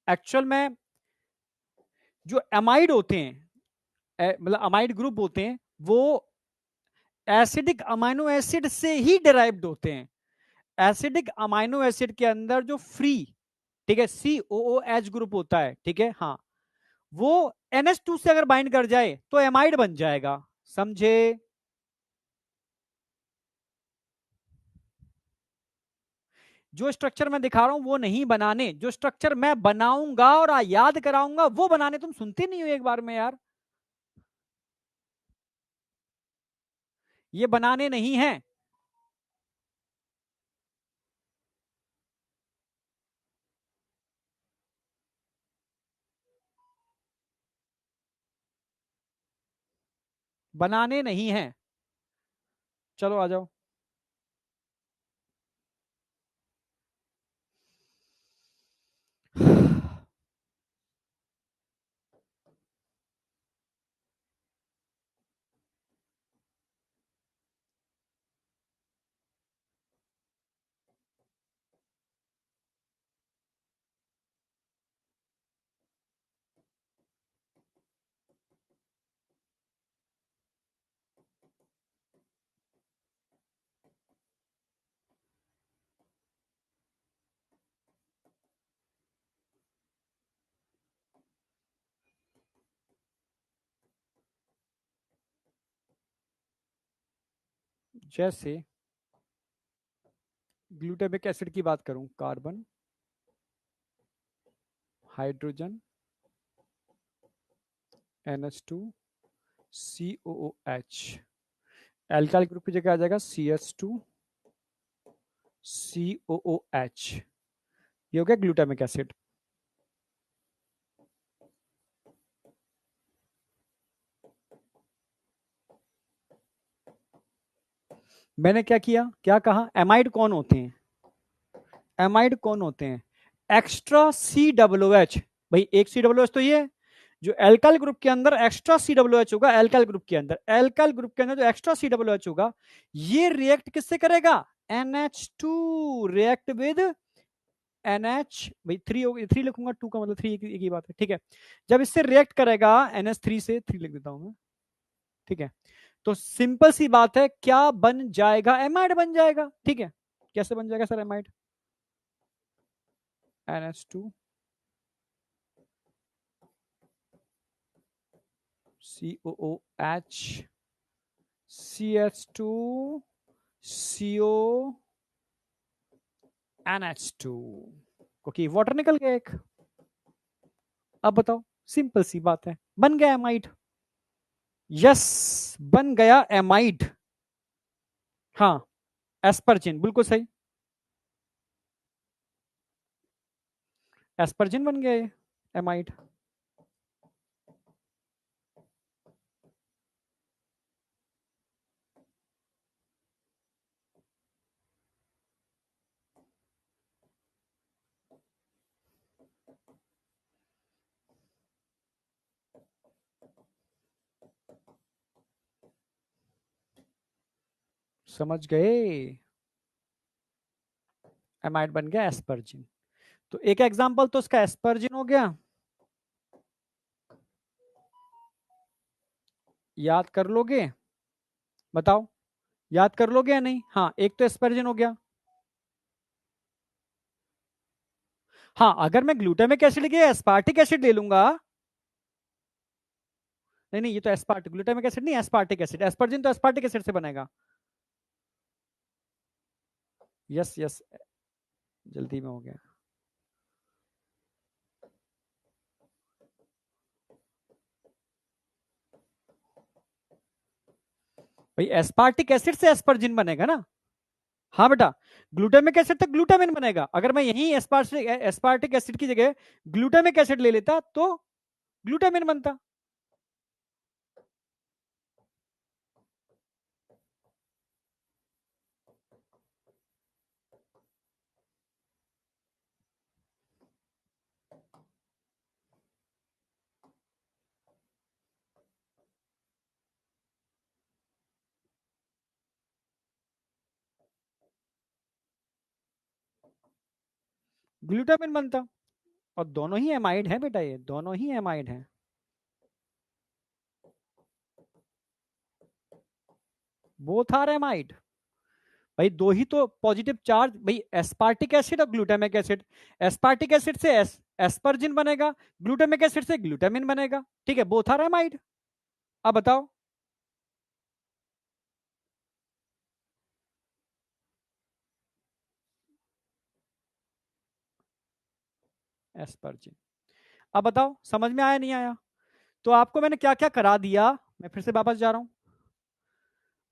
S1: एक्चुअल में जो एमाइड होते हैं, मतलब अमाइड ग्रुप होते हैं, वो एसिडिक अमाइनो एसिड से ही डिराइव्ड होते हैं। एसिडिक अमाइनो एसिड के अंदर जो फ्री, ठीक है, COOH ग्रुप होता है, ठीक है, हाँ, वो NH2 से अगर बाइंड कर जाए तो एमाइड बन जाएगा। समझे? जो स्ट्रक्चर मैं दिखा रहा हूं वो नहीं बनाने, जो स्ट्रक्चर मैं बनाऊंगा और याद कराऊंगा वो बनाने, तुम सुनते नहीं हो एक बार में यार। ये बनाने नहीं है। बनाने नहीं है। चलो आ जाओ। जैसे ग्लूटामिक एसिड की बात करूं, carbon, hydrogen, NH2, COOH, alkyl group की जगह आ जाएगा CH2, COOH। ये हो गया ग्लूटामिक एसिड। मैंने क्या किया, क्या कहा, एमाइड कौन होते हैं? एमाइड कौन होते हैं? Extra COOH। भाई एक COOH तो ये है। जो एल्काइल ग्रुप के अंदर एक्स्ट्रा COOH होगा, एल्काइल ग्रुप के अंदर, एल्काइल ग्रुप के अंदर जो एक्स्ट्रा COOH होगा, ये रिएक्ट किससे करेगा? NH2 रिएक्ट विद NH, भाई थ्री, थ्री लिखूंगा, टू का मतलब थ्री, एक ही बात है, ठीक है। जब इससे रिएक्ट करेगा NH3 से, थ्री लिख देता हूं मैं, ठीक है। तो सिंपल सी बात है, क्या बन जाएगा? एमाइड बन जाएगा, ठीक है। कैसे बन जाएगा sir amide? NH2, COOH, CH2, CO, NH2, क्योंकि वाटर निकल गया एक। अब बताओ, सिंपल सी बात है, बन गया एमाइड। यस, बन गया एमाइड। हाँ, एस्परजिन, बिल्कुल सही, एस्परजिन बन गया ये एमाइड। समझ गए? एमाइड बन गया एस्परजिन। तो एक एग्जांपल तो उसका एस्परजिन हो गया, याद कर लोगे? बताओ, याद कर लोगे या नहीं? हाँ, एक तो एस्परजिन हो गया। हाँ, अगर मैं ग्लूटामिक एसिड के एस्पार्टिक एसिड ले लूंगा, नहीं नहीं, ये तो एस्पार्टिक, ग्लूटामिक एसिड नहीं, एस्पार्टिक एसिड, एस्परजिन तो एस्पार्टिक एसिड से बनेगा। यस यस, जल्दी में हो गया। भाई एस्पार्टिक एसिड से एस्परजिन बनेगा ना? हाँ बेटा, ग्लूटामिक एसिड तक ग्लूटामिन बनेगा। अगर मैं यही एस्पार्टिक एस्पार्टिक एसिड की जगह ग्लूटामिक एसिड ले लेता तो ग्लूटामिन बनता। ग्लूटामिन बनता। और दोनों ही एमाइड है बेटा, ये दोनों ही एमाइड है। Both are amide. भाई दो ही तो पॉजिटिव चार्ज, भाई एस्पार्टिक एसिड और ग्लूटामिक एसिड, एस्पार्टिक एसिड से एस्पर्जिन बनेगा, ग्लूटामिक एसिड से ग्लूटामिन बनेगा, ठीक है, बोथ आर एमाइड। अब बताओ। एस्पर्जिन। अब बताओ समझ में आया नहीं आया? तो आपको मैंने क्या क्या करा दिया, मैं फिर से वापस जा रहा हूं।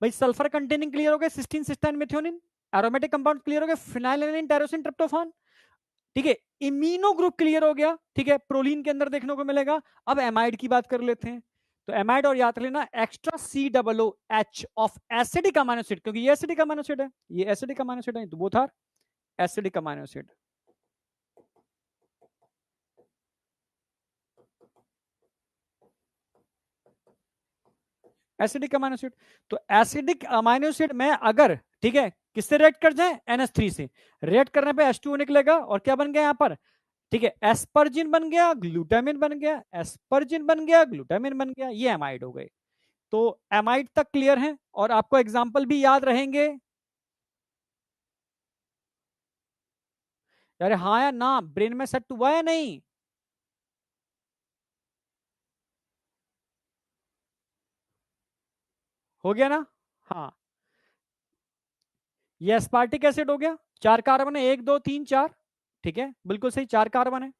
S1: भाई सल्फर कंटेनिंग क्लियर हो गए, cysteine cystine methionine. Aromatic compound clear हो गए, फिनाइलएलानाइन टायरोसिन ट्रिप्टोफान, ठीक है। इम्यूनो ग्रुप क्लियर हो गया, ठीक है, प्रोलीन के अंदर देखने को मिलेगा। अब एमाइड की बात कर लेते हैं। तो एमाइड, और याद लेना extra C double O H of acidic amino acid, क्योंकि ये एसिडिक अमाइनो एसिड है, ये एसिडिक अमाइनो एसिड है, तो both are acidic amino acid. Acidic amino acid. तो एसिडिक अमाइनो एसिड में अगर, ठीक है, किससे रिएक्ट कर जाए, NH3 से रिएक्ट करने पे H2O निकलेगा, और क्या बन गया यहां पर, ठीक है, एस्पर्जिन बन गया, ग्लूटामिन बन गया, एस्पर्जिन बन गया, ग्लूटामिन बन गया, ये एमाइड हो गए। तो एमाइड तक क्लियर है, और आपको एग्जाम्पल भी याद रहेंगे। अरे हाँ या ना, ब्रेन में सेट हुआ है नहीं? हो गया ना? हाँ, ये एस्पार्टिक एसिड हो गया, 4 कार्बन है, 1 2 3 4, ठीक है, बिल्कुल सही, 4 कार्बन है,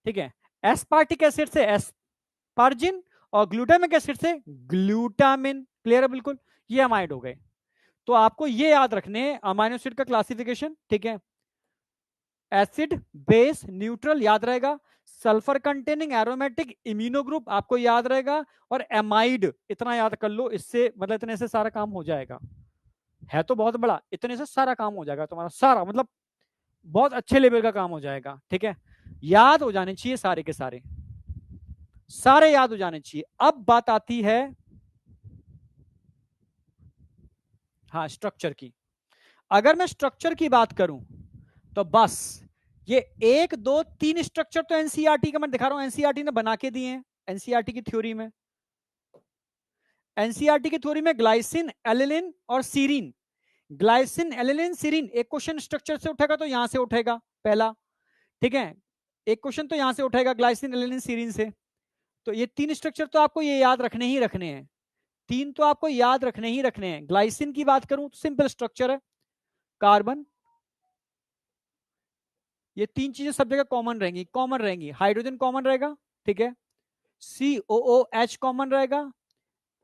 S1: ठीक है। एस्पार्टिक एसिड से एस्पार्जिन, और ग्लूटामिक एसिड से ग्लूटामिन, क्लियर है बिल्कुल, ये अमाइड हो गए। तो आपको ये याद रखने अमाइनो एसिड का क्लासिफिकेशन, ठीक है। एसिड, बेस, न्यूट्रल याद रहेगा, sulphur containing aromatic, immuno group आपको याद रहेगा, और एमाइड इतना याद कर लो, इससे मतलब इतने से सारा काम हो जाएगा। है तो बहुत बड़ा, इतने से सारा काम हो जाएगा तुम्हारा, सारा मतलब बहुत अच्छे लेवल का काम हो जाएगा, ठीक है। याद हो जाने चाहिए सारे के सारे, सारे याद हो जाने चाहिए। अब बात आती है, हाँ, स्ट्रक्चर की। अगर मैं स्ट्रक्चर की बात करूं, तो बस ये 1 2 3 स्ट्रक्चर तो एनसीईआरटी का मैं दिखा रहा हूं, एनसीईआरटी ने बना के दिए हैं। एनसीईआरटी की थ्योरी में, एनसीईआरटी की थ्योरी में ग्लाइसिन, एलिलिन और सीरीन, ग्लाइसिन, एलिलिन, सीरीन, एक क्वेश्चन स्ट्रक्चर से उठेगा तो यहां से उठेगा पहला, ठीक है, एक क्वेश्चन तो यहां से उठेगा ग्लाइसिन, एलिलिन, सीरीन से। तो ये 3 स्ट्रक्चर तो आपको ये याद रखने ही रखने हैं, 3 तो आपको याद रखने ही रखने हैं। ग्लाइसिन की बात करूं तो सिंपल स्ट्रक्चर है, कार्बन, ये 3 चीजें सब जगह कॉमन रहेंगी, कॉमन रहेंगी, हाइड्रोजन कॉमन रहेगा, ठीक है, COOH कॉमन रहेगा,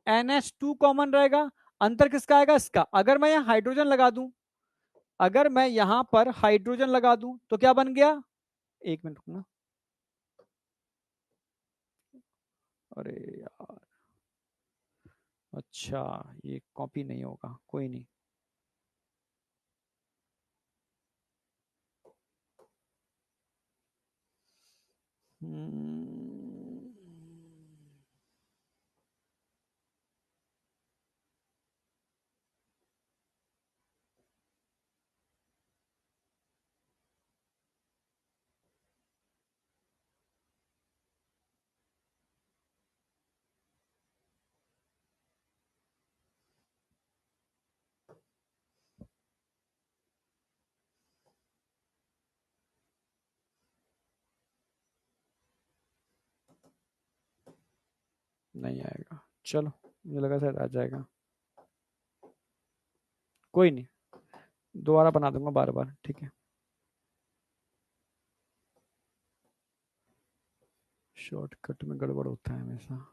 S1: NH2 कॉमन रहेगा। अंतर किसका आएगा, इसका। अगर मैं यहां हाइड्रोजन लगा दूं, अगर मैं यहां पर हाइड्रोजन लगा दूं तो क्या बन गया, 1 मिनट रुकना, अरे यार, अच्छा, ये कॉपी नहीं होगा, कोई नहीं। हम्म, नहीं आएगा, चलो, मुझे लगा शायद आ जाएगा, कोई नहीं, दोबारा बना दूंगा बार बार, ठीक है। शॉर्टकट में गड़बड़ होता है हमेशा।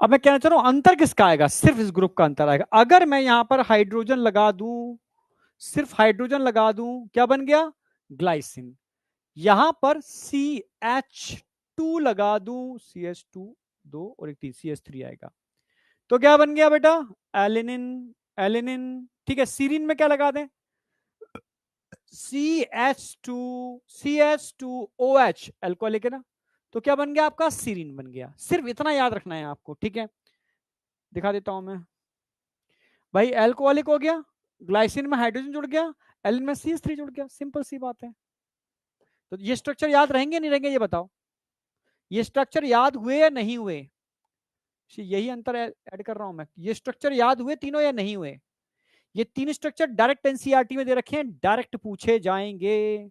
S1: अब मैं कहना चाह रहा हूं अंतर किसका आएगा, सिर्फ इस ग्रुप का अंतर आएगा। अगर मैं यहां पर हाइड्रोजन लगा दूं, सिर्फ हाइड्रोजन लगा दूं, क्या बन गया, ग्लाइसिन। यहां पर CH2 लगा दूं, CH2 दो और एक 3, CH3 आएगा, तो क्या बन गया बेटा, एलिनिन, एलिनिन, ठीक है। सीरीन में क्या लगा दें, CH2OH, अल्कोहलिक है ना, तो क्या बन गया आपका, सीरीन बन गया। सिर्फ इतना याद रखना है आपको, ठीक है। दिखा देता हूं मैं भाई। एल्कोहलिक हो गया, ग्लाइसिन में हाइड्रोजन जुड़ गया, एलिन में CH3 जुड़ गया, सिंपल सी बात है। तो ये स्ट्रक्चर याद रहेंगे नहीं रहेंगे ये बताओ, ये स्ट्रक्चर याद हुए या नहीं हुए? यही अंतर ऐड कर रहा हूं मैं, ये स्ट्रक्चर याद हुए तीनों या नहीं हुए? ये तीन स्ट्रक्चर डायरेक्ट एनसीईआरटी में दे रखे हैं, डायरेक्ट पूछे जाएंगे।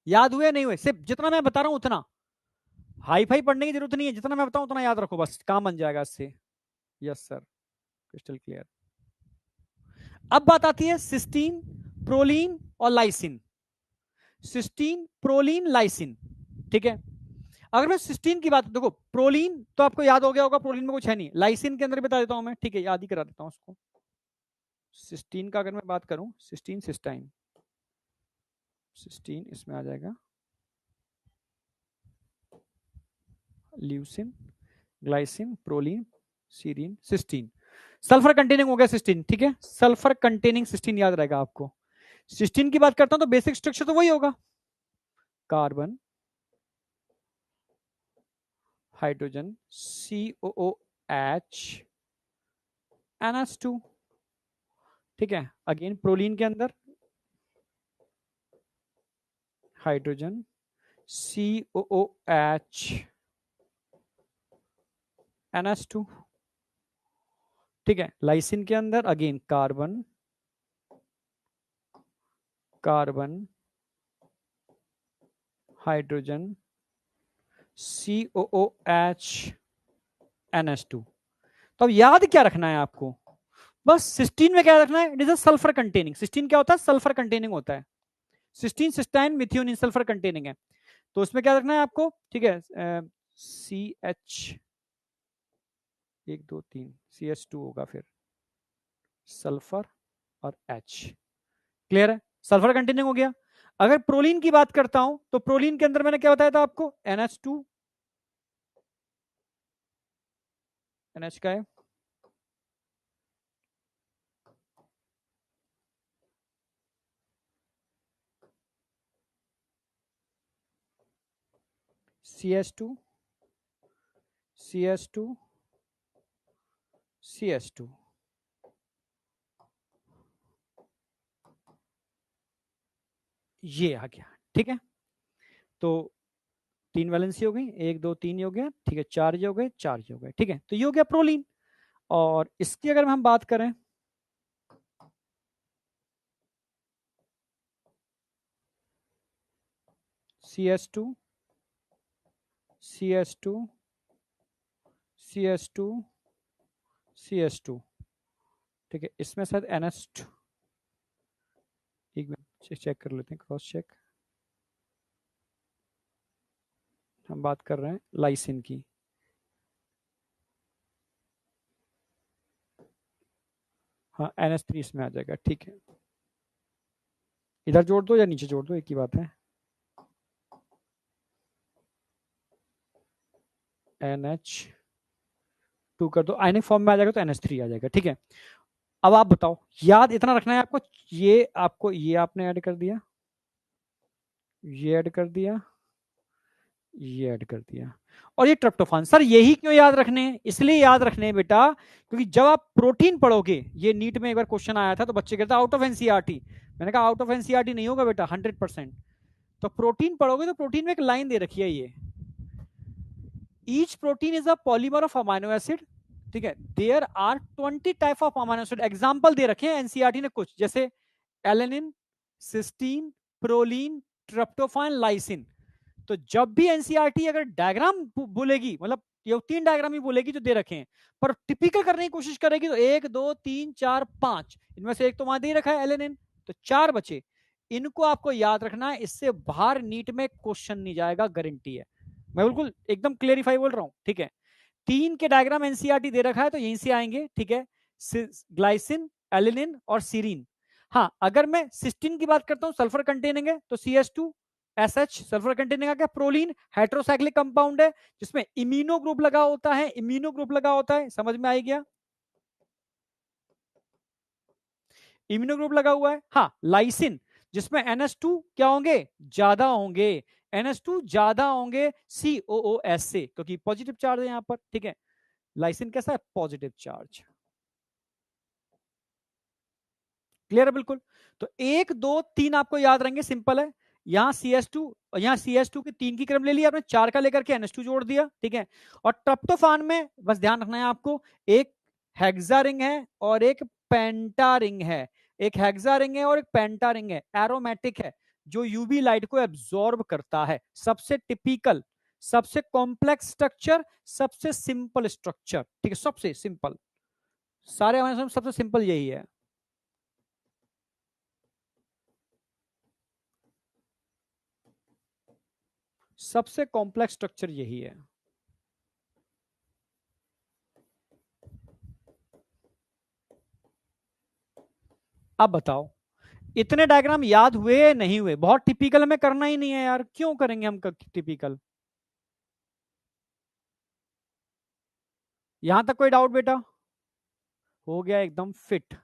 S1: याद हुए नहीं हुए? सिर्फ जितना मैं बता रहा हूं उतना, हाई फाई पढ़ने की जरूरत नहीं है, जितना मैं बताऊं उतना याद रखो, बस काम बन जाएगा इससे। Yes sir, crystal clear. अब बात आती है सिस्टीन, प्रोलीन और लाइसिन। सिस्टीन, प्रोलीन, लाइसिन, ठीक है। अगर मैं सिस्टीन की बात, देखो प्रोलीन तो आपको याद हो गया होगा, प्रोलीन में कुछ है नहीं। लाइसिन के अंदर बता देता हूं मैं, ठीक है, याद ही करा देता हूं उसको। सिस्टीन का अगर मैं बात करूं, सिस्टीन, सिस्टाइन, सिस्टीन इसमें आ जाएगा, leucine, glycine, proline, serine, cysteine. Sulphur containing हो गया सिस्टीन, ठीक है, सल्फर कंटेनिंग सिस्टीन याद रहेगा आपको। सिस्टीन की बात करता हूं तो बेसिक स्ट्रक्चर तो वही होगा, कार्बन, हाइड्रोजन, COOH, NH2, ठीक है। अगेन प्रोलीन के अंदर हाइड्रोजन, COOH, NH2, ठीक है। लाइसिन के अंदर again carbon, carbon, hydrogen, COOH, NH2। तो अब याद क्या रखना है आपको? बस सिस्टीन में क्या रखना है, it is a sulphur containing. Cysteine क्या होता है? सल्फर कंटेनिंग होता है। Cysteine, cystine, methionine sulphur containing है। तो उसमें क्या रखना है आपको, ठीक है, CH 1 2 3 CH2 होगा, फिर सल्फर और H। क्लियर है? सल्फर कंटेनिंग हो गया। अगर प्रोलीन की बात करता हूं तो प्रोलीन के अंदर मैंने क्या बताया था आपको, NH2, NH का है, CH2, CH2, CH2, ये आ गया, ठीक है। तो 3 वैलेंसी हो गई, 1 2 3 हो गया, ठीक है, 4 ये हो गए, 4 ये हो गए, ठीक है। तो ये हो गया प्रोलीन। और इसकी अगर हम बात करें, CH2, CH2, CH2, CH2, ठीक है। इसमें शायद NH2, एक मिनट चेक कर लेते हैं, क्रॉस चेक। हम बात कर रहे हैं लाइसिन की, हाँ NH3 इसमें आ जाएगा, ठीक है। इधर जोड़ दो या नीचे जोड़ दो, एक ही बात है। NH2 कर दो, आयनिक फॉर्म में आ जाएगा तो NH3 आ जाएगा, ठीक है। अब आप बताओ, याद इतना रखना है आपको, ये आपने ऐड कर दिया, ये ऐड कर दिया, ये ऐड कर दिया, और ये ट्रिप्टोफान। सर यही क्यों याद रखने हैं? इसलिए याद रखने हैं बेटा, क्योंकि जब आप प्रोटीन पढ़ोगे, ये नीट में एक बार क्वेश्चन आया था तो बच्चे कहते आउट ऑफ एनसीईआरटी, मैंने कहा आउट ऑफ एनसीईआरटी नहीं होगा बेटा, 100%। तो प्रोटीन पढ़ोगे तो प्रोटीन में एक लाइन दे रखी है, ये each protein is a polymer of amino acid, ठीक है, there are 20 type of amino acid. Example दे रखे हैं एनसीईआरटी ने कुछ, जैसे alanine, cysteine, proline, tryptophan, lysine. तो जब भी एनसीईआरटी अगर डायग्राम बोलेगी, मतलब ये 3 डायग्राम ही बोलेगी जो दे रखे हैं, पर टिपिकल करने की कोशिश करेगी तो 1 2 3 4 5, इनमें से एक तो वहां दे रखा है एलेनिन, तो 4 बचे। इनको आपको याद रखना है, इससे बाहर नीट में क्वेश्चन नहीं जाएगा, गारंटी है। मैं बिल्कुल एकदम क्लेरिफाई बोल रहा हूं, ठीक है। 3 के डायग्राम एनसीईआरटी दे रखा है तो यहीं से आएंगे, ठीक है, ग्लाइसिन, एलिनिन और सीरीन। हाँ, अगर मैं सिस्टीन की बात करता हूं, सल्फर कंटेनिंग है तो CH2 SH सल्फर कंटेनिंग आ गया। प्रोलीन हेट्रोसाइक्लिक कंपाउंड है जिसमें इम्यूनो ग्रुप लगा होता है, इम्यूनो ग्रुप लगा होता है, समझ में आ गया, इम्यूनो ग्रुप लगा हुआ है। हाँ, लाइसिन जिसमें NH2 क्या होंगे, ज्यादा होंगे, NH2 ज्यादा होंगे COOS से, क्योंकि पॉजिटिव चार्ज है यहां पर, ठीक है। लाइसिन कैसा है, पॉजिटिव चार्ज। क्लियर है बिल्कुल। तो 1 2 3 आपको याद रहेंगे, सिंपल है। यहाँ CS2, यहाँ CS2 की 3 की क्रम ले लिया आपने, 4 का लेकर के NH2 जोड़ दिया, ठीक है। और ट्रिप्टोफान में बस ध्यान रखना है आपको, एक हेक्सा रिंग है और एक पेंटा रिंग है। एक हेक्सा रिंग है और एक पेंटा रिंग है, एरोमेटिक है, जो यूवी लाइट को एब्जॉर्ब करता है। सबसे टिपिकल, सबसे कॉम्प्लेक्स स्ट्रक्चर, सबसे सिंपल स्ट्रक्चर, ठीक है, सबसे सिंपल। सारे हमारे सामने सबसे सिंपल यही है। सबसे कॉम्प्लेक्स स्ट्रक्चर यही है। अब बताओ, इतने डायग्राम याद हुए या नहीं हुए? बहुत टिपिकल हमें करना ही नहीं है यार, क्यों करेंगे हम टिपिकल? यहां तक कोई डाउट बेटा? हो गया एकदम फिट।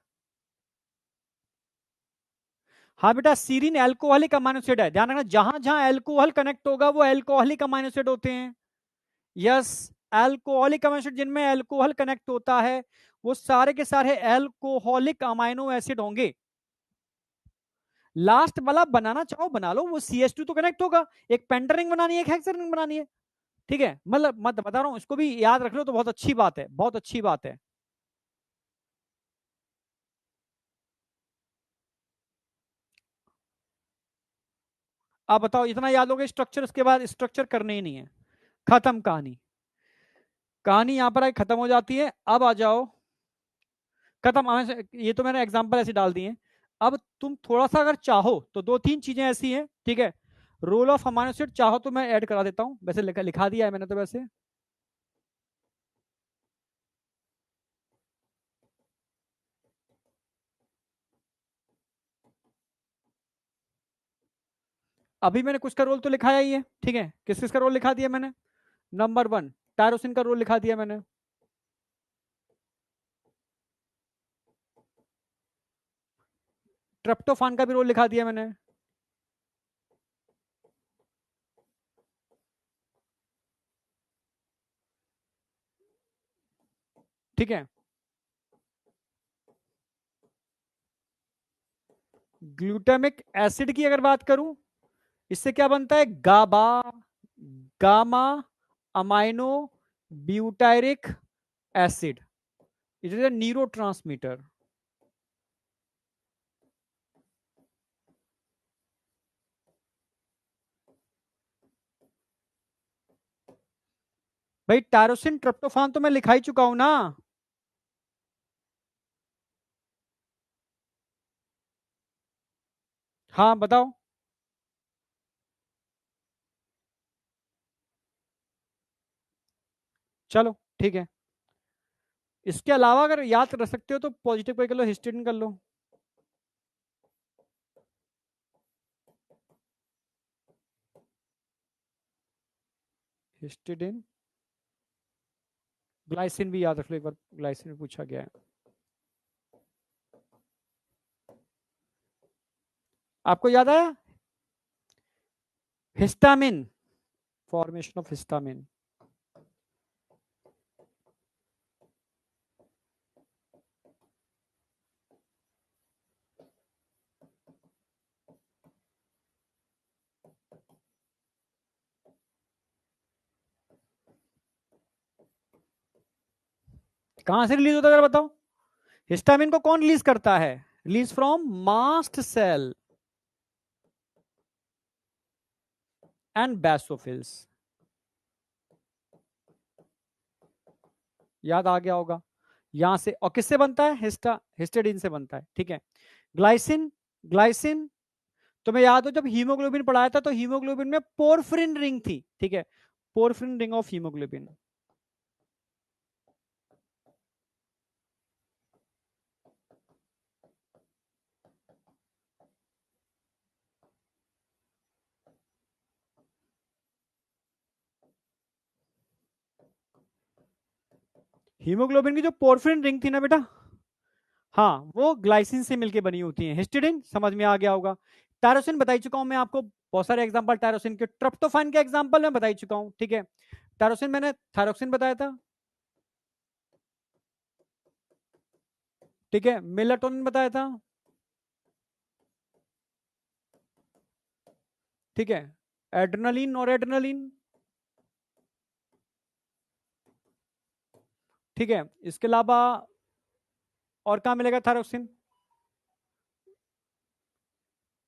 S1: हाँ बेटा, सीरीन एल्कोहलिक अमाइनो एसिड है, ध्यान रखना, जहां जहां एल्कोहल कनेक्ट होगा वो एल्कोहलिक अमाइनो एसिड होते हैं। यस, एल्कोहलिक अमाइनो एसिड, जिनमें एल्कोहल कनेक्ट होता है वो सारे के सारे एल्कोहलिक अमाइनो एसिड होंगे। लास्ट वाला बनाना चाहो बना लो, वो CS2 तो कनेक्ट होगा, एक पेंटारिंग बनानी है, एक हेक्सारिंग बनानी है, ठीक है। मतलब मत बता रहा हूं, इसको भी याद रख लो तो बहुत अच्छी बात है, बहुत अच्छी बात है। आप बताओ, इतना याद हो गया स्ट्रक्चर, उसके बाद स्ट्रक्चर करने ही नहीं है, खत्म कहानी। कहानी यहां पर खत्म हो जाती है। अब आ जाओ, खत्म। ये तो मैंने एग्जांपल ऐसे डाल दिए। अब तुम थोड़ा सा अगर चाहो तो 2 3 चीजें ऐसी हैं, ठीक है। रोल ऑफ अमाइनो एसिड चाहो तो मैं ऐड करा देता हूं, वैसे लिखा दिया है मैंने तो वैसे। अभी मैंने कुछ का रोल तो लिखाया ही है, ठीक है। किस किस का रोल लिखा दिया मैंने? नंबर 1, टायरोसिन का रोल लिखा दिया मैंने। ट्रिप्टोफान का भी रोल लिखा दिया मैंने। ठीक है। ग्लूटामिक एसिड की अगर बात करूं, इससे क्या बनता है? GABA, gamma amino butyric acid. It is a neurotransmitter. भाई टायरोसिन ट्रिप्टोफान तो मैं लिखा ही चुका हूं ना। हाँ बताओ। चलो ठीक है। इसके अलावा अगर याद रख सकते हो तो पॉजिटिव कोई कर लो, हिस्टीडीन कर लो। हिस्टीडीन, ग्लाइसिन भी याद रख लो एक बार, ग्लाइसिन में पूछा गया है। आपको याद आया? Histamine, formation of histamine. कहां से रिलीज होता है बताओ? हिस्टामिन को कौन रिलीज करता है? Release from mast cell and basophils. याद आ गया होगा। यहां से, और किससे बनता है? हिस्टाडीन से बनता है, ठीक है। ग्लाइसिन, ग्लाइसिन तुम्हें याद हो जब हीमोग्लोबिन पढ़ाया था तो हीमोग्लोबिन में पोरफ्रिन रिंग थी, ठीक है। पोरफ्रिन रिंग ऑफ हीमोग्लोबिन। हीमोग्लोबिन की जो पोरफ्रिन रिंग थी ना बेटा, हाँ, वो ग्लाइसिन से मिलके बनी होती है। हिस्टिडिन समझ में आ गया होगा। टायरोसिन बता ही चुका हूं मैं आपको, बहुत सारे एग्जांपल टायरोसिन के, ट्रिप्टोफान के एग्जांपल मैं बता ही चुका हूं, ठीक है। टायरोसिन मैंने थायरोक्सिन बताया था। ठीक है, मेलाटोनिन बताया था, ठीक है, एड्रेनलिन और एड्रेनलिन, ठीक है, इसके अलावा और कहाँ मिलेगा थायरोक्सिन?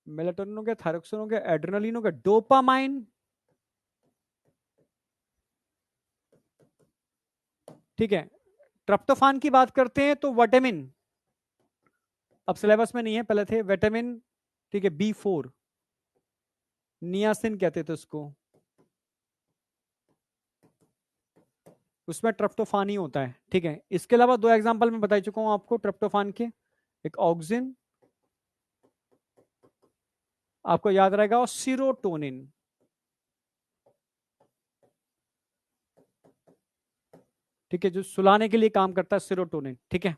S1: मेलाटोनिन हो गया, थायरोक्सिन हो गया, एड्रेनलिन हो गया, डोपामाइन, ठीक है, ट्रिप्टोफान की बात करते हैं तो विटामिन, अब सिलेबस में नहीं है, पहले थे विटामिन, ठीक है, B4, नियासिन कहते थे उसको, उसमें ट्रिप्टोफान ही होता है, ठीक है। इसके अलावा दो एग्जांपल मैं बता चुका हूं आपको ट्रिप्टोफान के, एक ऑक्सिन, आपको याद रहेगा, और सीरोटोनिन, ठीक है, जो सुलाने के लिए काम करता है सीरोटोनिन, ठीक है।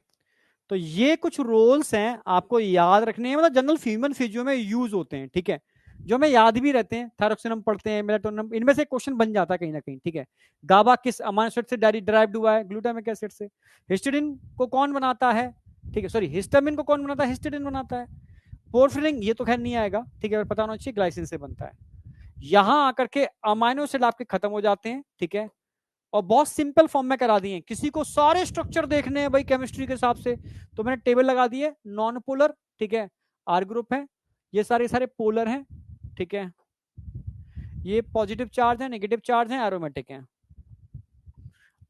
S1: तो ये कुछ रोल्स हैं आपको याद रखने हैं, मतलब जनरल ह्यूमन फिजियो में यूज होते हैं, ठीक है, जो हमें याद भी रहते हैं। थायरोक्सिन हम पढ़ते हैं, मेलाटोनिन, इनमें से क्वेश्चन बन जाता है कहीं ना कहीं, ठीक है। गाबा किस अमीनो एसिड से डिराइव्ड हुआ है? ग्लूटामिक एसिड से। हिस्टिडिन को कौन बनाता है? ठीक है, सॉरी, हिस्टामिन को कौन बनाता है? हिस्टिडिन बनाता है। पोर्फिरिन ये तो खैर नहीं आएगा, ठीक है, पता होना चाहिए, ग्लाइसिन से बनता है। यहां आकर के अमीनो एसिड आपके खत्म हो जाते हैं, ठीक है, और बहुत सिंपल फॉर्म में करा दिए। किसी को सारे स्ट्रक्चर देखने हैं भाई केमिस्ट्री के हिसाब से, तो मैंने टेबल लगा दी है। नॉन पोलर, ठीक है, आर ग्रुप है, ये सारे सारे पोलर हैं, ठीक है, ये पॉजिटिव चार्ज है, नेगेटिव चार्ज है, एरोमेटिक है।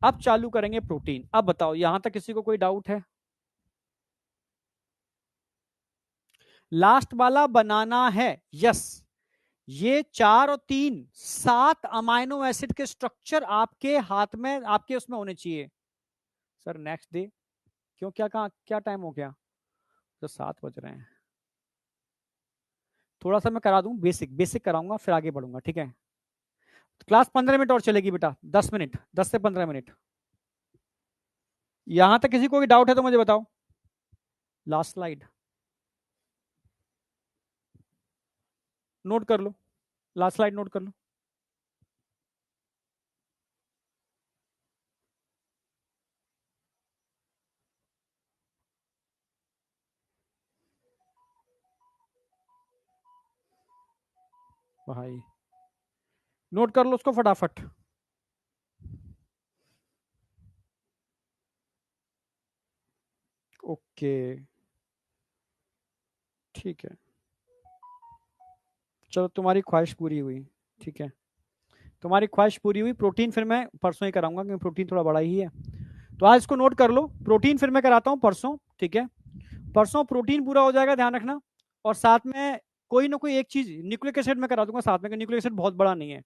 S1: अब चालू करेंगे प्रोटीन। अब बताओ यहां तक किसी को कोई डाउट है? लास्ट वाला बनाना है, यस। ये 4 और 3 7 अमाइनो एसिड के स्ट्रक्चर आपके हाथ में, आपके उसमें होने चाहिए। सर नेक्स्ट डे क्यों, क्या कहा, क्या टाइम हो गया? तो 7 बज रहे हैं। थोड़ा सा मैं करा दूं, बेसिक बेसिक कराऊंगा, फिर आगे बढ़ूंगा, ठीक है। क्लास 15 मिनट और चलेगी बेटा, 10 मिनट, 10 से 15 मिनट। यहां तक किसी को कोई डाउट है तो मुझे बताओ। लास्ट स्लाइड नोट कर लो, लास्ट स्लाइड नोट कर लो। भाई नोट कर लो उसको फटाफट। ओके, ठीक है, चलो तुम्हारी ख्वाहिश पूरी हुई, ठीक है, तुम्हारी ख्वाहिश पूरी हुई। प्रोटीन फिर मैं परसों ही कराऊंगा, क्योंकि प्रोटीन थोड़ा बड़ा ही है। तो आज इसको नोट कर लो, प्रोटीन फिर मैं कराता हूँ परसों, ठीक है। परसों प्रोटीन पूरा हो जाएगा, ध्यान रखना। और साथ में कोई ना कोई एक चीज न्यूक्लिक एसिड में करा दूंगा साथ में, न्यूक्लिक एसिड बहुत बड़ा नहीं है,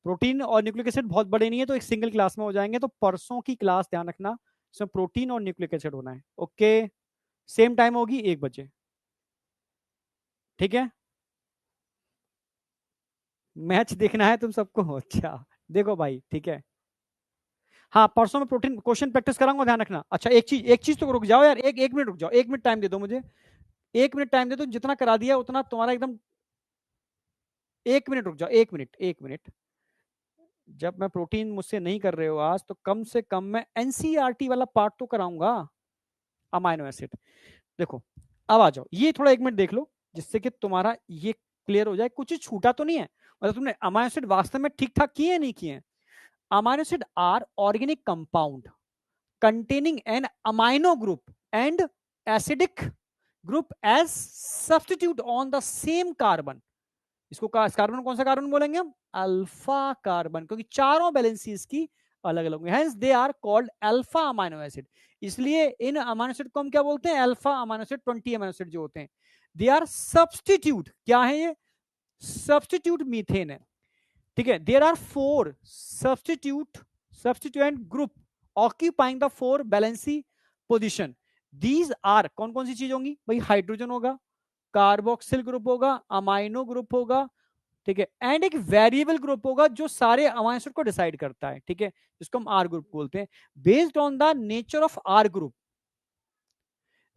S1: प्रोटीन और न्यूक्लिक एसिड बहुत बड़े नहीं है, तो एक सिंगल क्लास में हो जाएंगे। तो परसों की क्लास ध्यान रखना, इसमें प्रोटीन और न्यूक्लिक एसिड होना है, ओके। सेम टाइम होगी 1 बजे, ठीक है। मैच देखना है तुम सबको? अच्छा, देखो भाई, ठीक है। हाँ, परसों में प्रोटीन क्वेश्चन प्रैक्टिस कराऊंगा, ध्यान रखना। अच्छा, एक चीज तो रुक जाओ यार, एक मिनट रुक जाओ, 1 मिनट टाइम दे दो मुझे, 1 मिनट टाइम दे दो, जितना करा दिया उतना तुम्हारा एकदम। 1 मिनट रुक जाओ, 1 मिनट, 1 मिनट। जब मैं प्रोटीन मुझसे नहीं कर रहे हो आज, तो कम से कम मैं एनसीईआरटी वाला पार्ट तो कराऊंगा, अमाइनो एसिड। देखो, अब आ जाओ, ये थोड़ा 1 मिनट देख लो, जिससे कि तुम्हारा ये क्लियर हो जाए, कुछ ही छूटा तो नहीं है, मतलब तुमने अमाइनो एसिड वास्तव में ठीक ठाक किए नहीं किए। Amino acid are organic compound containing an amino group and acidic group as substitute on the same carbon। इसको कार्बन कौन सा कार्बन बोलेंगे हम? अल्फा कार्बन, क्योंकि चारों बैलेंसीज की अलग अलग होंगे, hence they are called alpha amino acid. इसलिए इन अमाइनो एसिड को हम क्या बोलते हैं? Alpha amino acid. 20 amino acid जो होते हैं, दे आर सब्सटीट्यूट। क्या है ये? सब्सटीट्यूट मीथेन है, ठीक है। There are 4 substituent group occupying the 4 valency position. These are कौन कौन सी चीज होंगी भाई? हाइड्रोजन होगा, कार्बोक्सिल ग्रुप होगा, अमाइनो ग्रुप होगा, ठीक है, एंड एक वेरिएबल ग्रुप होगा जो सारे अमाइनो एसिड को डिसाइड करता है, ठीक है, जिसको हम आर ग्रुप बोलते हैं। Based on the nature of R group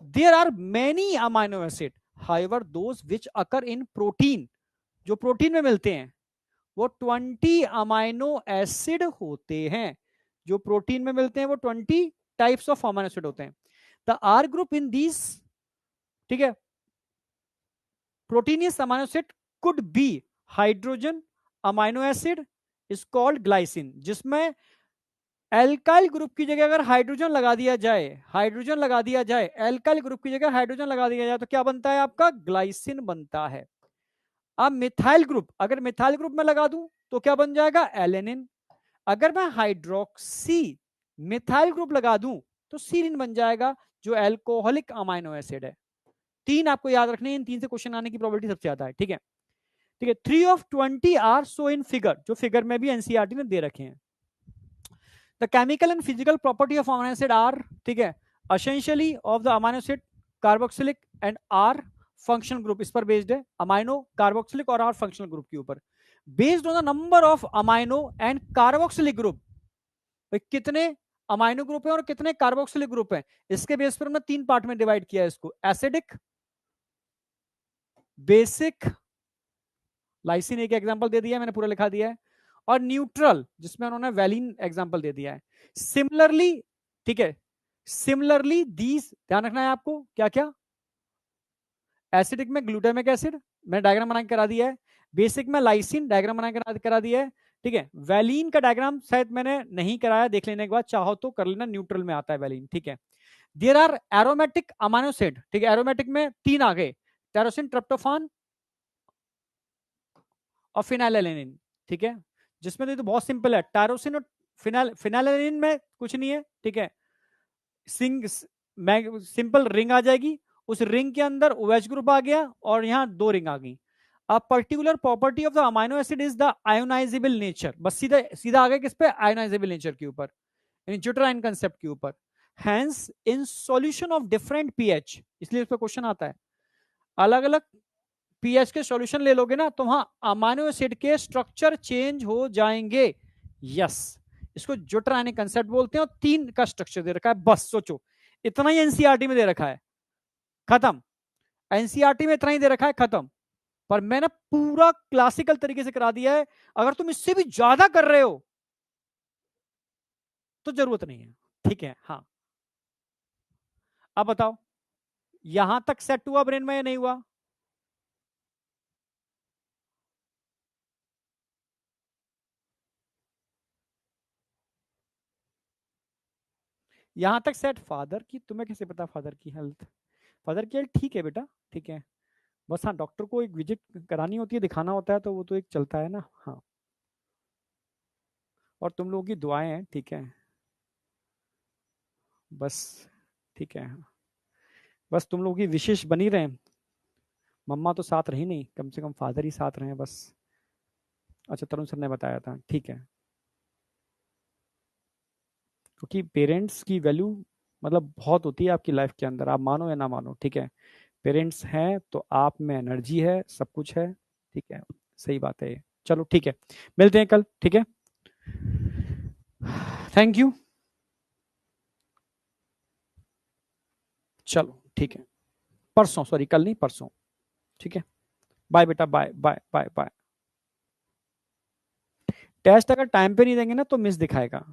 S1: there are many amino acid, however those which occur in protein, जो प्रोटीन में मिलते हैं वो 20 अमाइनो एसिड होते हैं। जो प्रोटीन में मिलते हैं वो 20 टाइप्स ऑफ अमाइनो एसिड होते हैं। The R group in these, ठीक है, proteinous amino acid could be hydrogen amino acid is called glycine, जिसमें एल्काइल ग्रुप की जगह अगर हाइड्रोजन लगा दिया जाए, हाइड्रोजन लगा दिया जाए, एल्काइल ग्रुप की जगह हाइड्रोजन लगा दिया जाए तो क्या बनता है आपका? ग्लाइसिन बनता है। अब मिथाइल ग्रुप, अगर मिथाइल ग्रुप में लगा दूं तो क्या बन जाएगा? एलेनिन। अगर मैं हाइड्रोक्सी मिथाइल ग्रुप लगा दूं तो सीरिन बन जाएगा, जो एल्कोहलिक अमाइनो एसिड है। तीन आपको याद रखने, इन तीन से क्वेश्चन आने की प्रोबेबिलिटी सबसे ज्यादा है, ठीक है। ठीक है, 3 of 20 are shown in figure, जो फिगर में भी एनसीईआरटी ने दे रखे हैं। The chemical and physical property of amino acid are, ठीक है, essentially of the amino acid carboxylic and R functional group, इस पर बेस्ड है, अमाइनो कार्बोक्सिलिक और आर फंक्शनल ग्रुप के ऊपर, based on the number of amino and carboxylic group. कितने amino group है और कितने कार्बोक्सिलिक ग्रुप है, इसके बेस पर हमने तीन पार्ट में डिवाइड किया है इसको, एसिडिक, बेसिक, लाइसिन एक एग्जांपल दे दिया है मैंने, पूरा लिखा दिया है, और न्यूट्रल जिसमें उन्होंने वैलिन एग्जांपल दे दिया है। सिमिलरली, ठीक है, सिमिलरली दीज, ध्यान रखना है आपको, क्या क्या? एसिडिक में ग्लूटामिक एसिड, मैंने डायग्राम बना के करा दिया है। बेसिक में लाइसिन, डायग्राम बना के करा दिया है, ठीक है। वैलिन का डायग्राम शायद मैंने नहीं कराया, देख लेने के बाद चाहो तो कर लेना, न्यूट्रल में आता है वैलिन, ठीक है। There are aromatic amino acid, ठीक है, एरोमेटिक में तीन आ गए, टेरोसिन, ट्रिप्टोफान और फिनाइलएलेनिन, ठीक है, जिसमें तो बहुत सिंपल है, टायरोसिन और फिनाइलएलेनिन में कुछ नहीं है, ठीक है, सिंपल रिंग आ जाएगी, उस रिंग के अंदर OH ग्रुप आ गया और यहां दो रिंग आ गई। A particular property of the amino acid is the ionisable nature, बस सीधा सीधा आ गया किस पे? आयोनाइजेबल नेचर के ऊपर, यानी ज्यूटराइन कंसेप्ट के ऊपर। Hence in solution of different pH, इसलिए इस पर क्वेश्चन आता है, अलग अलग पीएच के सॉल्यूशन ले लोगे ना तो वहां अमाइनो एसिड के स्ट्रक्चर चेंज हो जाएंगे। यस, इसको ज्यूटराइनिक कंसेप्ट बोलते हैं, और तीन का स्ट्रक्चर दे रखा है, बस सोचो इतना ही एनसीईआरटी में दे रखा है, खत्म। एनसीईआरटी में इतना ही दे रखा है, खत्म। पर मैंने पूरा क्लासिकल तरीके से करा दिया है, अगर तुम इससे भी ज्यादा कर रहे हो तो जरूरत नहीं है, ठीक है। हाँ, अब बताओ यहां तक सेट हुआ ब्रेन में या नहीं हुआ? यहां तक सेट। फादर की तुम्हें कैसे पता? फादर की हेल्थ, फादर की हेल्थ ठीक है बेटा, ठीक है, बस हाँ डॉक्टर को एक विजिट करानी होती है, दिखाना होता है, तो वो तो एक चलता है ना। हाँ, और तुम लोगों की दुआएं हैं, ठीक है, बस, ठीक है, बस तुम लोगों की विशेष बनी रहे। मम्मा तो साथ रही नहीं, कम से कम फादर ही साथ रहे बस। अच्छा, तरुण सर ने बताया था, ठीक है, क्योंकि पेरेंट्स की वैल्यू मतलब बहुत होती है आपकी लाइफ के अंदर, आप मानो या ना मानो, ठीक है। पेरेंट्स हैं तो आप में एनर्जी है, सब कुछ है, ठीक है, सही बात है ये। चलो ठीक है, मिलते हैं कल, ठीक है, थैंक यू, चलो ठीक है, परसों, सॉरी कल नहीं, परसों, ठीक है। बाय बेटा, bye bye bye bye. Test अगर टाइम पे नहीं देंगे ना तो मिस दिखाएगा।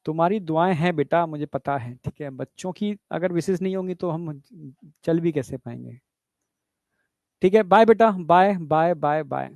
S1: तुम्हारी दुआएं हैं बेटा, मुझे पता है, ठीक है, बच्चों की अगर विशेष नहीं होंगी तो हम चल भी कैसे पाएंगे। ठीक है, बाय बेटा, बाय बाय बाय बाय।